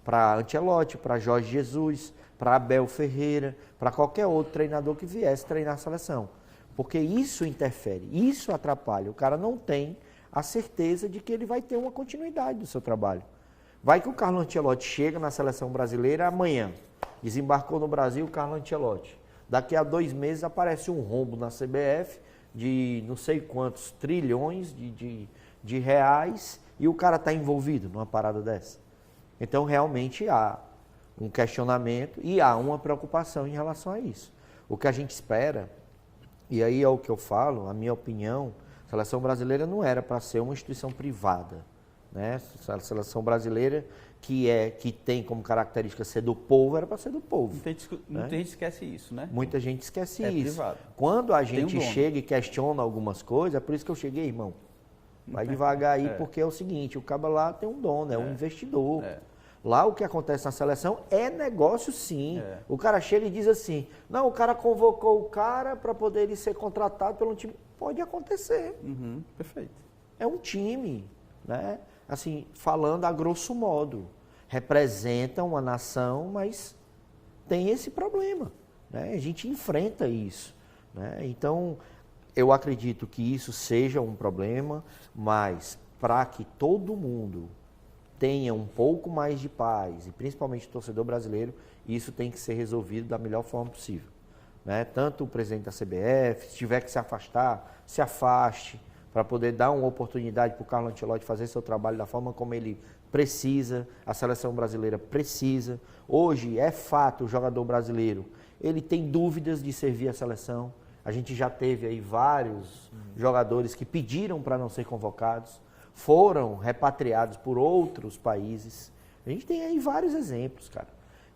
S2: para Ancelotti, para Jorge Jesus, para Abel Ferreira, para qualquer outro treinador que viesse treinar a seleção. Porque isso interfere, isso atrapalha. O cara não tem a certeza de que ele vai ter uma continuidade do seu trabalho. Vai que o Carlo Ancelotti chega na seleção brasileira amanhã, desembarcou no Brasil o Carlo Ancelotti. Daqui a 2 meses aparece um rombo na CBF de não sei quantos trilhões de reais e o cara está envolvido numa parada dessa. Então, realmente há um questionamento e há uma preocupação em relação a isso. O que a gente espera, e aí é o que eu falo, a minha opinião, a seleção brasileira não era para ser uma instituição privada. Né? A seleção brasileira, que tem como característica ser do povo, era para ser do povo.
S1: Muita gente esquece isso, né?
S2: Muita gente esquece isso.
S1: Privado.
S2: Quando a gente chega e questiona algumas coisas, é por isso que eu cheguei, irmão. Vai devagar aí, porque é o seguinte, o cara lá tem um dono, é um investidor. Lá o que acontece na seleção é negócio sim. O cara chega e diz assim, não, o cara convocou o cara para poder ele ser contratado pelo time. Pode acontecer.
S1: Perfeito.
S2: É um time, né? Assim, falando a grosso modo. Representa uma nação, mas tem esse problema. Né? A gente enfrenta isso. Né? Então, eu acredito que isso seja um problema, mas para que todo mundo tenha um pouco mais de paz, e principalmente o torcedor brasileiro, isso tem que ser resolvido da melhor forma possível. Né? Tanto o presidente da CBF, se tiver que se afastar, se afaste, para poder dar uma oportunidade para o Carlo Ancelotti fazer seu trabalho da forma como ele precisa, a seleção brasileira precisa. Hoje, é fato, o jogador brasileiro, ele tem dúvidas de servir a seleção. A gente já teve aí vários jogadores que pediram para não ser convocados, foram repatriados por outros países. A gente tem aí vários exemplos, cara.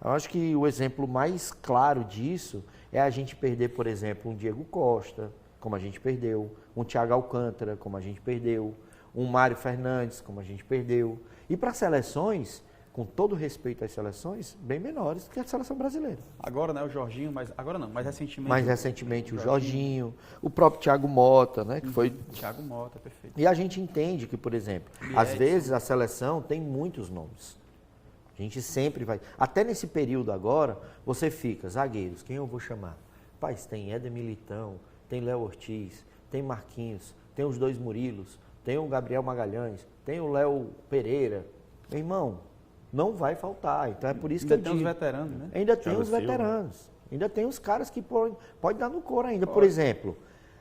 S2: Eu acho que o exemplo mais claro disso é a gente perder, por exemplo, um Diego Costa, como a gente perdeu, um Thiago Alcântara, como a gente perdeu, um Mário Fernandes, como a gente perdeu. E para seleções, com todo respeito às seleções, bem menores do que a seleção brasileira.
S1: Agora, né, o Jorginho, mas agora não, mais recentemente.
S2: Mais recentemente o Jorginho, o próprio Thiago Mota, né, que foi...
S1: Thiago Mota, perfeito.
S2: E a gente entende que, por exemplo, às vezes a seleção tem muitos nomes. A gente sempre vai... Até nesse período agora, você fica, zagueiros, quem eu vou chamar? Rapaz, tem Éder Militão, tem Léo Ortiz, tem Marquinhos, tem os 2 Murilos, tem o Gabriel Magalhães, tem o Léo Pereira. Meu irmão, não vai faltar. Então é por isso que eu digo.
S1: Ainda tem os veteranos, né?
S2: Ainda tem os veteranos. Ainda tem os caras que pode dar no couro ainda. Por exemplo,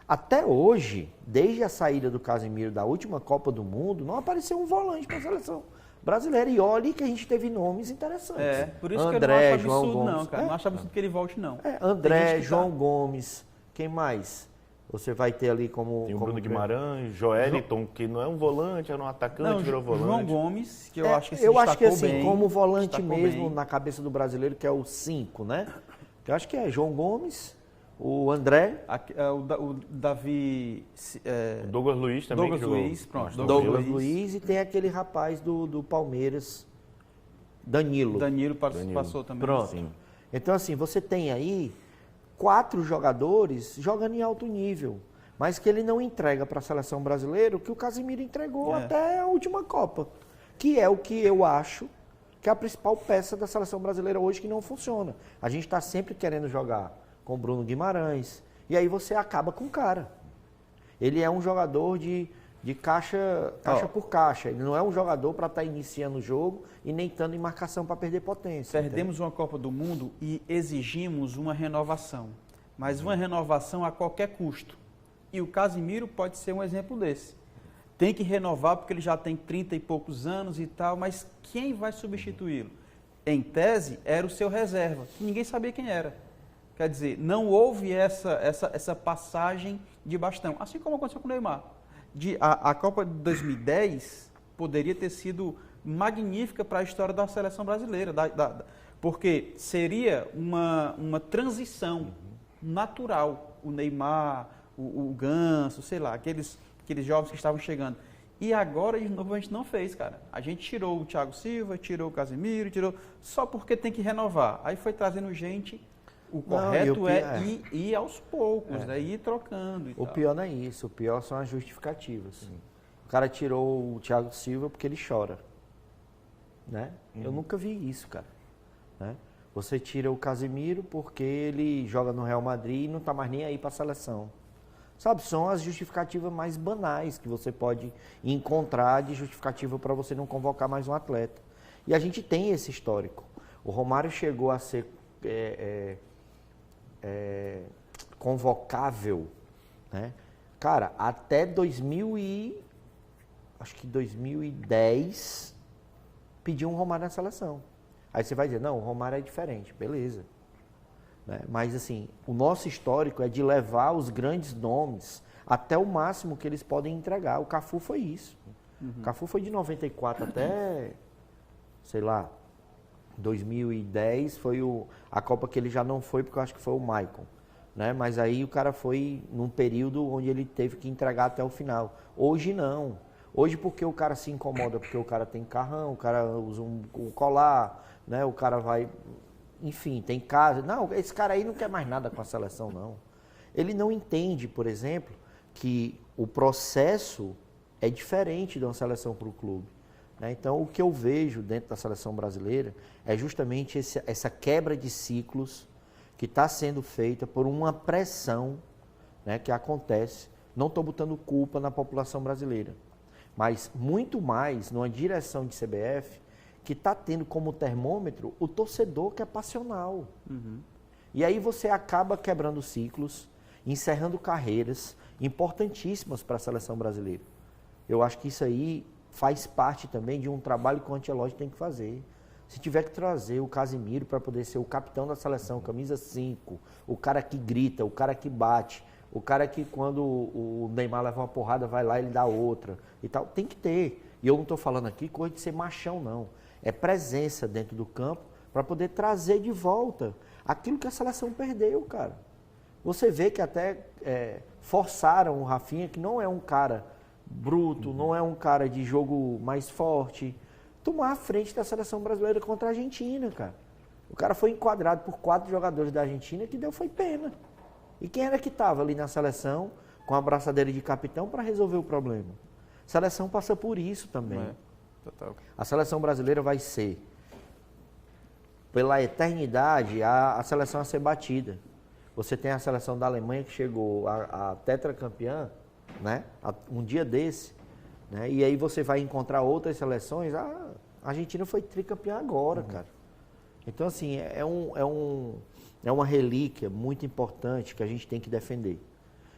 S2: até hoje, desde a saída do Casemiro da última Copa do Mundo, não apareceu um volante para a seleção brasileira. E olha que a gente teve nomes interessantes.
S1: Por isso
S2: André,
S1: que eu não acho absurdo,
S2: João Gomes.
S1: não, cara. Não acho absurdo que ele volte, não.
S2: André, João Gomes. Quem mais? Você vai ter ali como...
S3: Tem o Bruno Guimarães, Joeliton, que não é um volante, era um atacante, virou volante.
S1: João Gomes, que eu acho que se
S2: eu acho que
S1: destacou
S2: assim,
S1: bem,
S2: como volante mesmo
S1: bem.
S2: na cabeça do brasileiro, que é o 5, né? Eu acho que é João Gomes, o André...
S1: O Davi...
S3: O Douglas Luiz também.
S1: Douglas Luiz, pronto.
S2: Douglas Luiz e tem aquele rapaz do Palmeiras, Danilo.
S1: Danilo passou também.
S2: Pronto.
S3: Sim.
S2: Então assim, você tem aí 4 jogadores jogando em alto nível, mas que ele não entrega para a seleção brasileira o que o Casemiro entregou até a última Copa, que é o que eu acho que é a principal peça da seleção brasileira hoje que não funciona. A gente está sempre querendo jogar com o Bruno Guimarães, e aí você acaba com o cara. Ele é um jogador de caixa por caixa, ele não é um jogador para estar iniciando o jogo e nem estando em marcação para perder potência.
S1: Perdemos uma Copa do Mundo e exigimos uma renovação, mas uma renovação a qualquer custo. E o Casemiro pode ser um exemplo desse. Tem que renovar porque ele já tem 30 e poucos anos e tal, mas quem vai substituí-lo? Em tese, era o seu reserva, que ninguém sabia quem era. Quer dizer, não houve essa passagem de bastão, assim como aconteceu com o Neymar. A Copa de 2010 poderia ter sido magnífica para a história da seleção brasileira, porque seria uma transição natural. O Neymar, o Ganso, sei lá, aqueles jovens que estavam chegando. E agora, de novo, a gente não fez, cara. A gente tirou o Thiago Silva, tirou o Casemiro, só porque tem que renovar. Aí foi trazendo gente. O correto ir aos poucos, né? Ir trocando.
S2: O pior não é isso, o pior são as justificativas. O cara tirou o Thiago Silva porque ele chora. Né? Eu nunca vi isso, cara. Né? Você tira o Casemiro porque ele joga no Real Madrid e não está mais nem aí para a seleção. Sabe, são as justificativas mais banais que você pode encontrar de justificativa para você não convocar mais um atleta. E a gente tem esse histórico. O Romário chegou a ser convocável, né? Cara, até 2010 pediu um Romário na seleção. Aí você vai dizer, não, o Romário é diferente, beleza. Né? Mas assim, o nosso histórico é de levar os grandes nomes até o máximo que eles podem entregar. O Cafu foi isso. O Cafu foi de 94 até, sei lá, 2010 foi a Copa que ele já não foi, porque eu acho que foi o Maicon. Né? Mas aí o cara foi num período onde ele teve que entregar até o final. Hoje não. Hoje porque o cara se incomoda, porque o cara tem carrão, o cara usa um colar, né? O cara vai... Enfim, tem casa. Não, esse cara aí não quer mais nada com a seleção, não. Ele não entende, por exemplo, que o processo é diferente de uma seleção para o clube. Né? Então, o que eu vejo dentro da seleção brasileira é justamente essa quebra de ciclos que está sendo feita por uma pressão, né, que acontece. Não estou botando culpa na população brasileira, mas muito mais numa direção de CBF que está tendo como termômetro o torcedor que é passional. E aí você acaba quebrando ciclos, encerrando carreiras importantíssimas para a seleção brasileira. Eu acho que isso aí faz parte também de um trabalho que o Ancelotti tem que fazer. Se tiver que trazer o Casemiro para poder ser o capitão da seleção, camisa 5, o cara que grita, o cara que bate, o cara que quando o Neymar leva uma porrada vai lá e ele dá outra e tal, tem que ter. E eu não estou falando aqui coisa de ser machão, não. É presença dentro do campo para poder trazer de volta aquilo que a seleção perdeu, cara. Você vê que até forçaram o Rafinha, que não é um cara bruto, não é um cara de jogo mais forte. tomar a frente da seleção brasileira contra a Argentina, cara. O cara foi enquadrado por 4 jogadores da Argentina que foi pena. E quem era que estava ali na seleção com a abraçadeira de capitão para resolver o problema? A seleção passa por isso também.
S1: Total.
S2: A seleção brasileira vai ser, pela eternidade, a seleção a ser batida. Você tem a seleção da Alemanha que chegou a tetracampeã, né? Um dia desse, né? E aí você vai encontrar outras seleções. A Argentina foi tricampeã agora, cara. Então, assim, é uma relíquia muito importante que a gente tem que defender.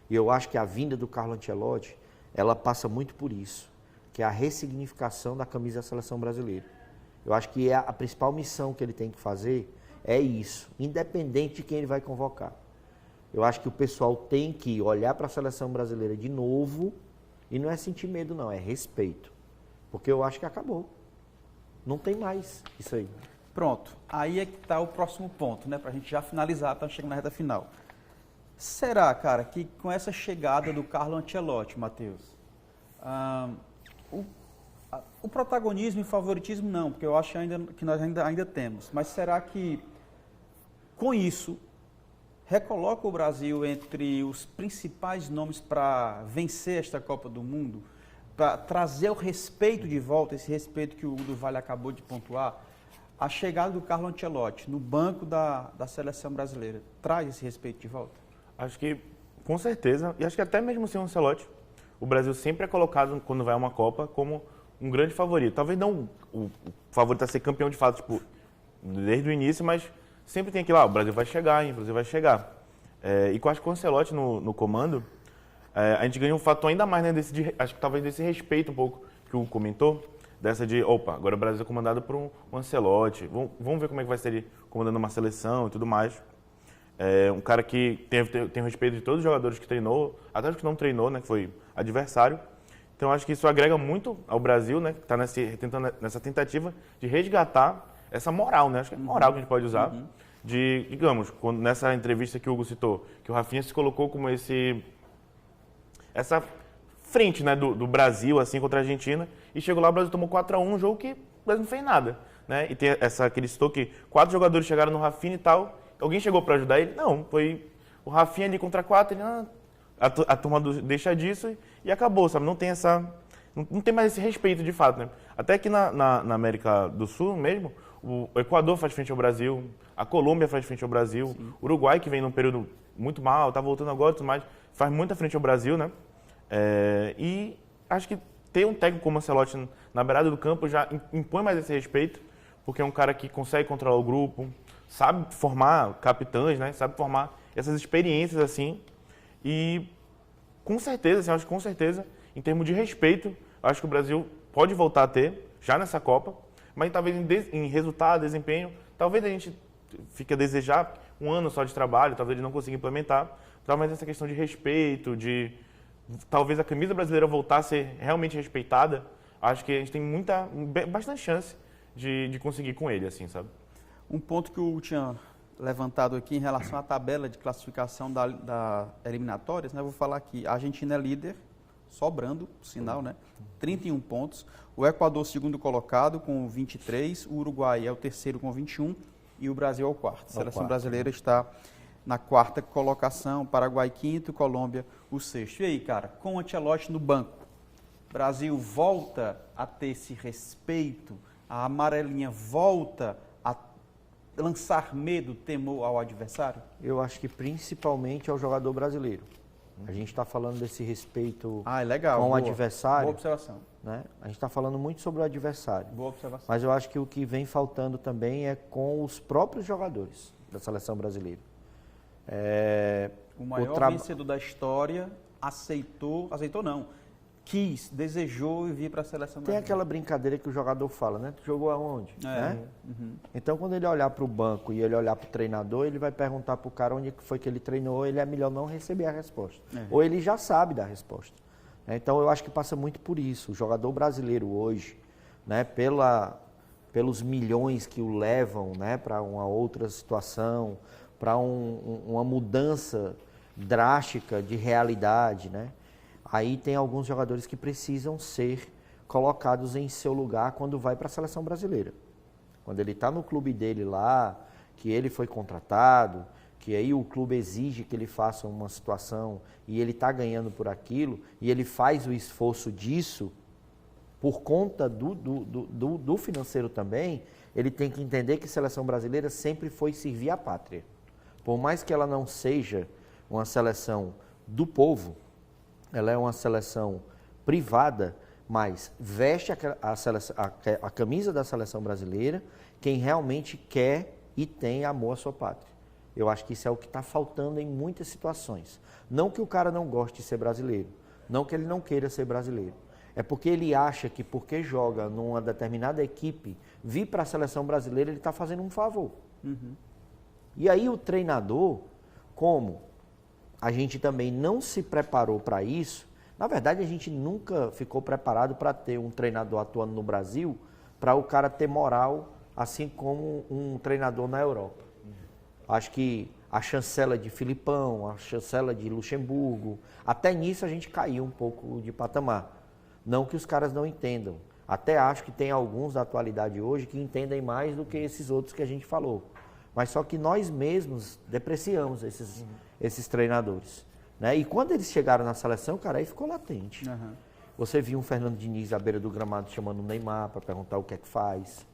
S2: E eu acho que a vinda do Carlo Ancelotti, ela passa muito por isso, que é a ressignificação da camisa da seleção brasileira. Eu acho que a principal missão que ele tem que fazer é isso, independente de quem ele vai convocar. Eu acho que o pessoal tem que olhar para a seleção brasileira de novo e não é sentir medo, não, é respeito. Porque eu acho que acabou. Não tem mais isso aí.
S1: Pronto, aí é que está o próximo ponto, né? Para a gente já finalizar, estamos chegando na reta final. Será, cara, que com essa chegada do Carlo Ancelotti, Matheus, o protagonismo e favoritismo não, porque eu acho que nós ainda temos, mas será que com isso recoloca o Brasil entre os principais nomes para vencer esta Copa do Mundo, para trazer o respeito de volta, esse respeito que o Udo Vale acabou de pontuar? A chegada do Carlo Ancelotti no banco da seleção brasileira traz esse respeito de volta?
S3: Acho que, com certeza, e acho que até mesmo sem o Ancelotti, o Brasil sempre é colocado, quando vai a uma Copa, como um grande favorito. Talvez não o favorito a ser campeão de fato, tipo, desde o início, mas sempre tem aquilo lá, o Brasil vai chegar, hein, o Brasil vai chegar. E eu acho que com o Ancelotti no comando, a gente ganha um fator ainda mais, né, acho que talvez desse respeito um pouco que o comentou, dessa de, opa, agora o Brasil é comandado por um Ancelotti, vamos ver como é que vai ser ele comandando uma seleção e tudo mais. Um cara que tem o respeito de todos os jogadores que treinou, até os que não treinou, né, que foi adversário. Então acho que isso agrega muito ao Brasil, né, que está nessa tentativa de resgatar essa moral, né, acho que é moral que a gente pode usar, de, digamos, nessa entrevista que o Hugo citou, que o Rafinha se colocou como essa frente, né, do Brasil assim contra a Argentina, e chegou lá, o Brasil tomou 4-1, um jogo que o Brasil não fez nada, né, e tem que ele citou que 4 jogadores chegaram no Rafinha e tal. Alguém chegou para ajudar ele? Não, foi o Rafinha ali contra 4, ele, a turma deixa disso e acabou, sabe? Não tem não tem mais esse respeito de fato, né? Até que na América do Sul mesmo, o Equador faz frente ao Brasil, a Colômbia faz frente ao Brasil, o Uruguai, que vem num período muito mal, tá voltando agora e tudo mais, faz muita frente ao Brasil, né? E acho que ter um técnico como o Ancelotti na beirada do campo já impõe mais esse respeito, porque é um cara que consegue controlar o grupo, sabe formar capitães, né? Sabe formar essas experiências assim. E com certeza, assim, acho que com certeza, em termos de respeito, acho que o Brasil pode voltar a ter, já nessa Copa, mas talvez em resultado, desempenho, talvez a gente fique a desejar um ano só de trabalho, talvez ele não consiga implementar, talvez essa questão de respeito, de talvez a camisa brasileira voltar a ser realmente respeitada, acho que a gente tem bastante chance de conseguir com ele, assim, sabe?
S1: Um ponto que o tinha levantado aqui em relação à tabela de classificação da eliminatórias, né? Eu vou falar aqui, a Argentina é líder, sobrando, por sinal, né? 31 pontos. O Equador, segundo colocado, com 23. O Uruguai é o terceiro com 21. E o Brasil é o quarto. A seleção brasileira está na 4ª colocação. Paraguai, 5º. Colômbia, o 6º. E aí, cara, com o Ancelotti no banco, o Brasil volta a ter esse respeito, a amarelinha volta a lançar medo, temor ao adversário?
S2: Eu acho que principalmente ao jogador brasileiro. A gente está falando desse respeito
S1: legal,
S2: com o adversário.
S1: Boa observação.
S2: Né? A gente está falando muito sobre o adversário.
S1: Boa observação.
S2: Mas eu acho que o que vem faltando também é com os próprios jogadores da seleção brasileira.
S1: O maior vencedor da história aceitou não, quis, desejou e vir para a seleção brasileira.
S2: Tem aquela brincadeira que o jogador fala, né? Tu jogou aonde? Né? Então, quando ele olhar para o banco e ele olhar para o treinador, ele vai perguntar para o cara onde foi que ele treinou, ele é melhor não receber a resposta. Ou ele já sabe da resposta. Então, eu acho que passa muito por isso. O jogador brasileiro hoje, né, pelos milhões que o levam, né, para uma outra situação, para uma mudança drástica de realidade, né? Aí tem alguns jogadores que precisam ser colocados em seu lugar quando vai para a seleção brasileira. Quando ele está no clube dele lá, que ele foi contratado, que aí o clube exige que ele faça uma situação e ele está ganhando por aquilo, e ele faz o esforço disso, por conta do financeiro também, ele tem que entender que a seleção brasileira sempre foi servir a pátria. Por mais que ela não seja uma seleção do povo, ela é uma seleção privada, mas veste a camisa da seleção brasileira quem realmente quer e tem amor à sua pátria. Eu acho que isso é o que está faltando em muitas situações. Não que o cara não goste de ser brasileiro, não que ele não queira ser brasileiro. É porque ele acha que porque joga numa determinada equipe, vir para a seleção brasileira, ele está fazendo um favor.
S1: Uhum.
S2: E aí o treinador, como a gente também não se preparou para isso, na verdade a gente nunca ficou preparado para ter um treinador atuando no Brasil, para o cara ter moral, assim como um treinador na Europa. Acho que a chancela de Filipão, a chancela de Luxemburgo, até nisso a gente caiu um pouco de patamar. Não que os caras não entendam. Até acho que tem alguns da atualidade hoje que entendem mais do que esses outros que a gente falou. Mas só que nós mesmos depreciamos esses treinadores. Né? E quando eles chegaram na seleção, cara, aí ficou latente.
S1: Uhum.
S2: Você viu um Fernando Diniz à beira do gramado chamando o Neymar para perguntar o que é que faz.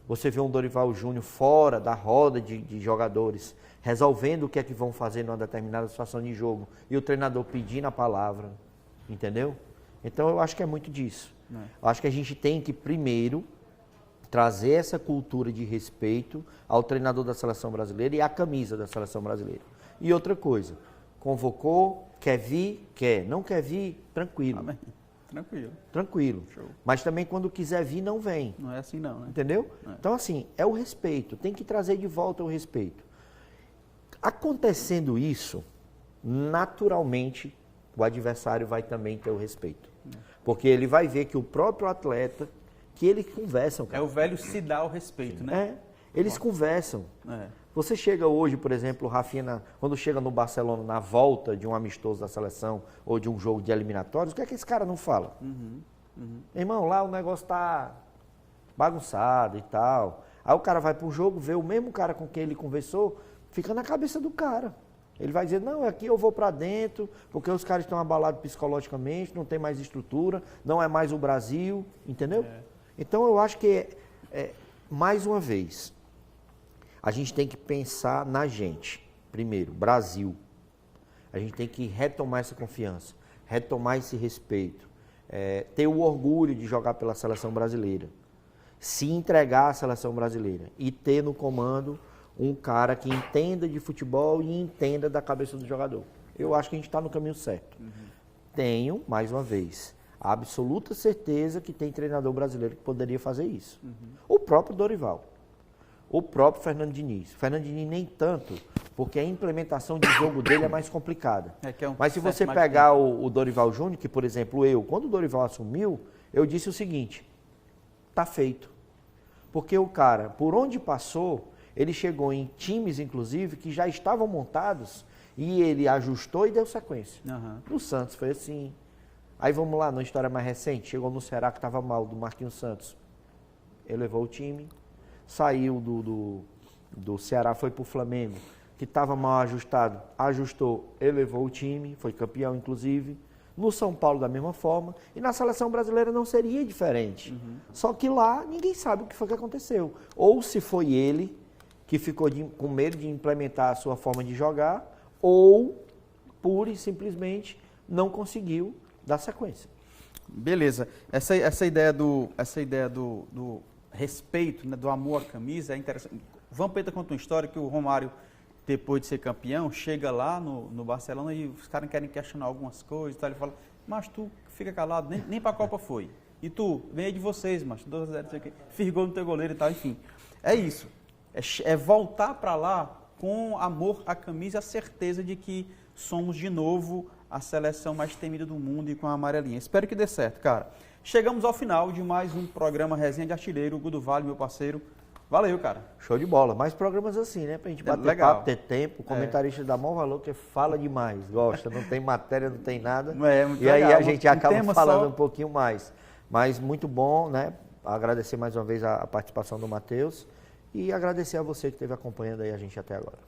S2: Você vê um Dorival Júnior fora da roda de jogadores, resolvendo o que é que vão fazer numa determinada situação de jogo, e o treinador pedindo a palavra, entendeu? Então eu acho que é muito disso. Eu acho que a gente tem que primeiro trazer essa cultura de respeito ao treinador da seleção brasileira e à camisa da seleção brasileira. E outra coisa, convocou, quer vir, quer. Não quer vir, tranquilo.
S1: Amém. Tranquilo.
S2: Tranquilo.
S1: Show.
S2: Mas também quando quiser vir, não vem.
S1: Não é assim não, né?
S2: Entendeu?
S1: É.
S2: Então, assim, é o respeito. Tem que trazer de volta o respeito. Acontecendo isso, naturalmente, o adversário vai também ter o respeito. Porque ele vai ver que o próprio atleta, que eles conversam, cara.
S1: É o velho se dá o respeito, né?
S2: Eles conversam.
S1: É.
S2: Você chega hoje, por exemplo, o Rafinha, quando chega no Barcelona na volta de um amistoso da seleção ou de um jogo de eliminatórios, o que é que esse cara não fala? Irmão, lá o negócio tá bagunçado e tal. Aí o cara vai pro jogo, vê o mesmo cara com quem ele conversou, fica na cabeça do cara. Ele vai dizer, não, aqui eu vou para dentro, porque os caras estão abalados psicologicamente, não tem mais estrutura, não é mais o Brasil, entendeu? Então eu acho que, mais uma vez, a gente tem que pensar na gente. Primeiro, Brasil. A gente tem que retomar essa confiança, retomar esse respeito, ter o orgulho de jogar pela seleção brasileira, se entregar à seleção brasileira e ter no comando um cara que entenda de futebol e entenda da cabeça do jogador. Eu acho que a gente está no caminho certo. Tenho, mais uma vez, a absoluta certeza que tem treinador brasileiro que poderia fazer isso. O próprio Dorival. O próprio Fernando Diniz. O Fernando Diniz nem tanto, porque a implementação de jogo dele é mais complicada. Mas se você pegar o Dorival Júnior, que por exemplo quando o Dorival assumiu, eu disse o seguinte, tá feito. Porque o cara, por onde passou, ele chegou em times, inclusive, que já estavam montados e ele ajustou e deu sequência. No Santos foi assim. Aí vamos lá, na história mais recente, chegou no Ceará que estava mal, do Marquinhos Santos. Ele levou o time, saiu do Ceará, foi para o Flamengo, que estava mal ajustado, ajustou, elevou o time, foi campeão inclusive. No São Paulo da mesma forma, e na seleção brasileira não seria diferente. Só que lá ninguém sabe o que foi que aconteceu. Ou se foi ele que ficou com medo de implementar a sua forma de jogar, ou pura e simplesmente não conseguiu dar sequência.
S1: Beleza. Essa ideia do respeito, né, do amor à camisa é interessante. Vampeta conta uma história que o Romário, depois de ser campeão, chega lá no Barcelona e os caras querem questionar algumas coisas e tal. Ele fala, mas tu fica calado, nem pra Copa foi. E tu, ganhei de vocês, mas 2-0, não sei o quê. Firgou no teu goleiro e tal, enfim. É isso. É voltar para lá com amor à camisa e a certeza de que somos de novo a seleção mais temida do mundo e com a amarelinha. Espero que dê certo, cara. Chegamos ao final de mais um programa Resenha de Artilheiro. Gudo Vale, meu parceiro. Valeu, cara.
S2: Show de bola. Mais programas assim, né? Pra gente bater papo, ter tempo. O comentarista dá maior valor, que fala demais. Gosta, não tem matéria, não tem nada.
S1: Muito
S2: e aí
S1: legal.
S2: A gente acaba falando um pouquinho mais. Mas muito bom, né? Agradecer mais uma vez a participação do Matheus e agradecer a você que esteve acompanhando aí a gente até agora.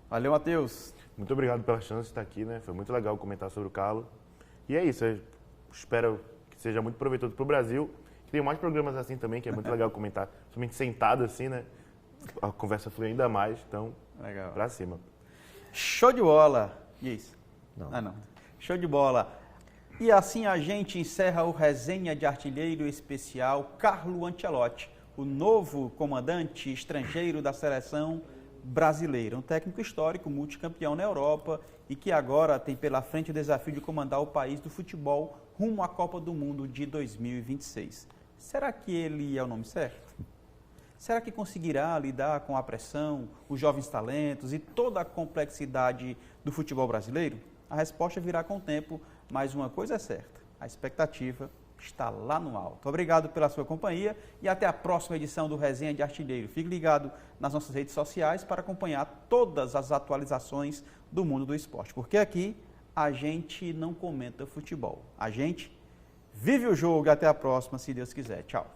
S1: Valeu, Matheus.
S3: Muito obrigado pela chance de estar aqui, né? Foi muito legal comentar sobre o Carlos. E é isso, eu espero que seja muito proveitoso para o Brasil. Que tenha mais programas assim também, que é muito legal comentar, somente sentado assim, né? A conversa flui ainda mais, então,
S1: Legal.
S3: pra cima.
S1: Show de bola. E é isso?
S2: Não.
S1: Não. Show de bola. E assim a gente encerra o Resenha de Artilheiro Especial Carlo Ancelotti, o novo comandante estrangeiro da seleção brasileira. Um técnico histórico, multicampeão na Europa e que agora tem pela frente o desafio de comandar o país do futebol rumo à Copa do Mundo de 2026. Será que ele é o nome certo? Será que conseguirá lidar com a pressão, os jovens talentos e toda a complexidade do futebol brasileiro? A resposta virá com o tempo, mas uma coisa é certa, a expectativa está lá no alto. Obrigado pela sua companhia e até a próxima edição do Resenha de Artilheiro. Fique ligado nas nossas redes sociais para acompanhar todas as atualizações do mundo do esporte, porque aqui a gente não comenta futebol, a gente vive o jogo. E até a próxima, se Deus quiser. Tchau.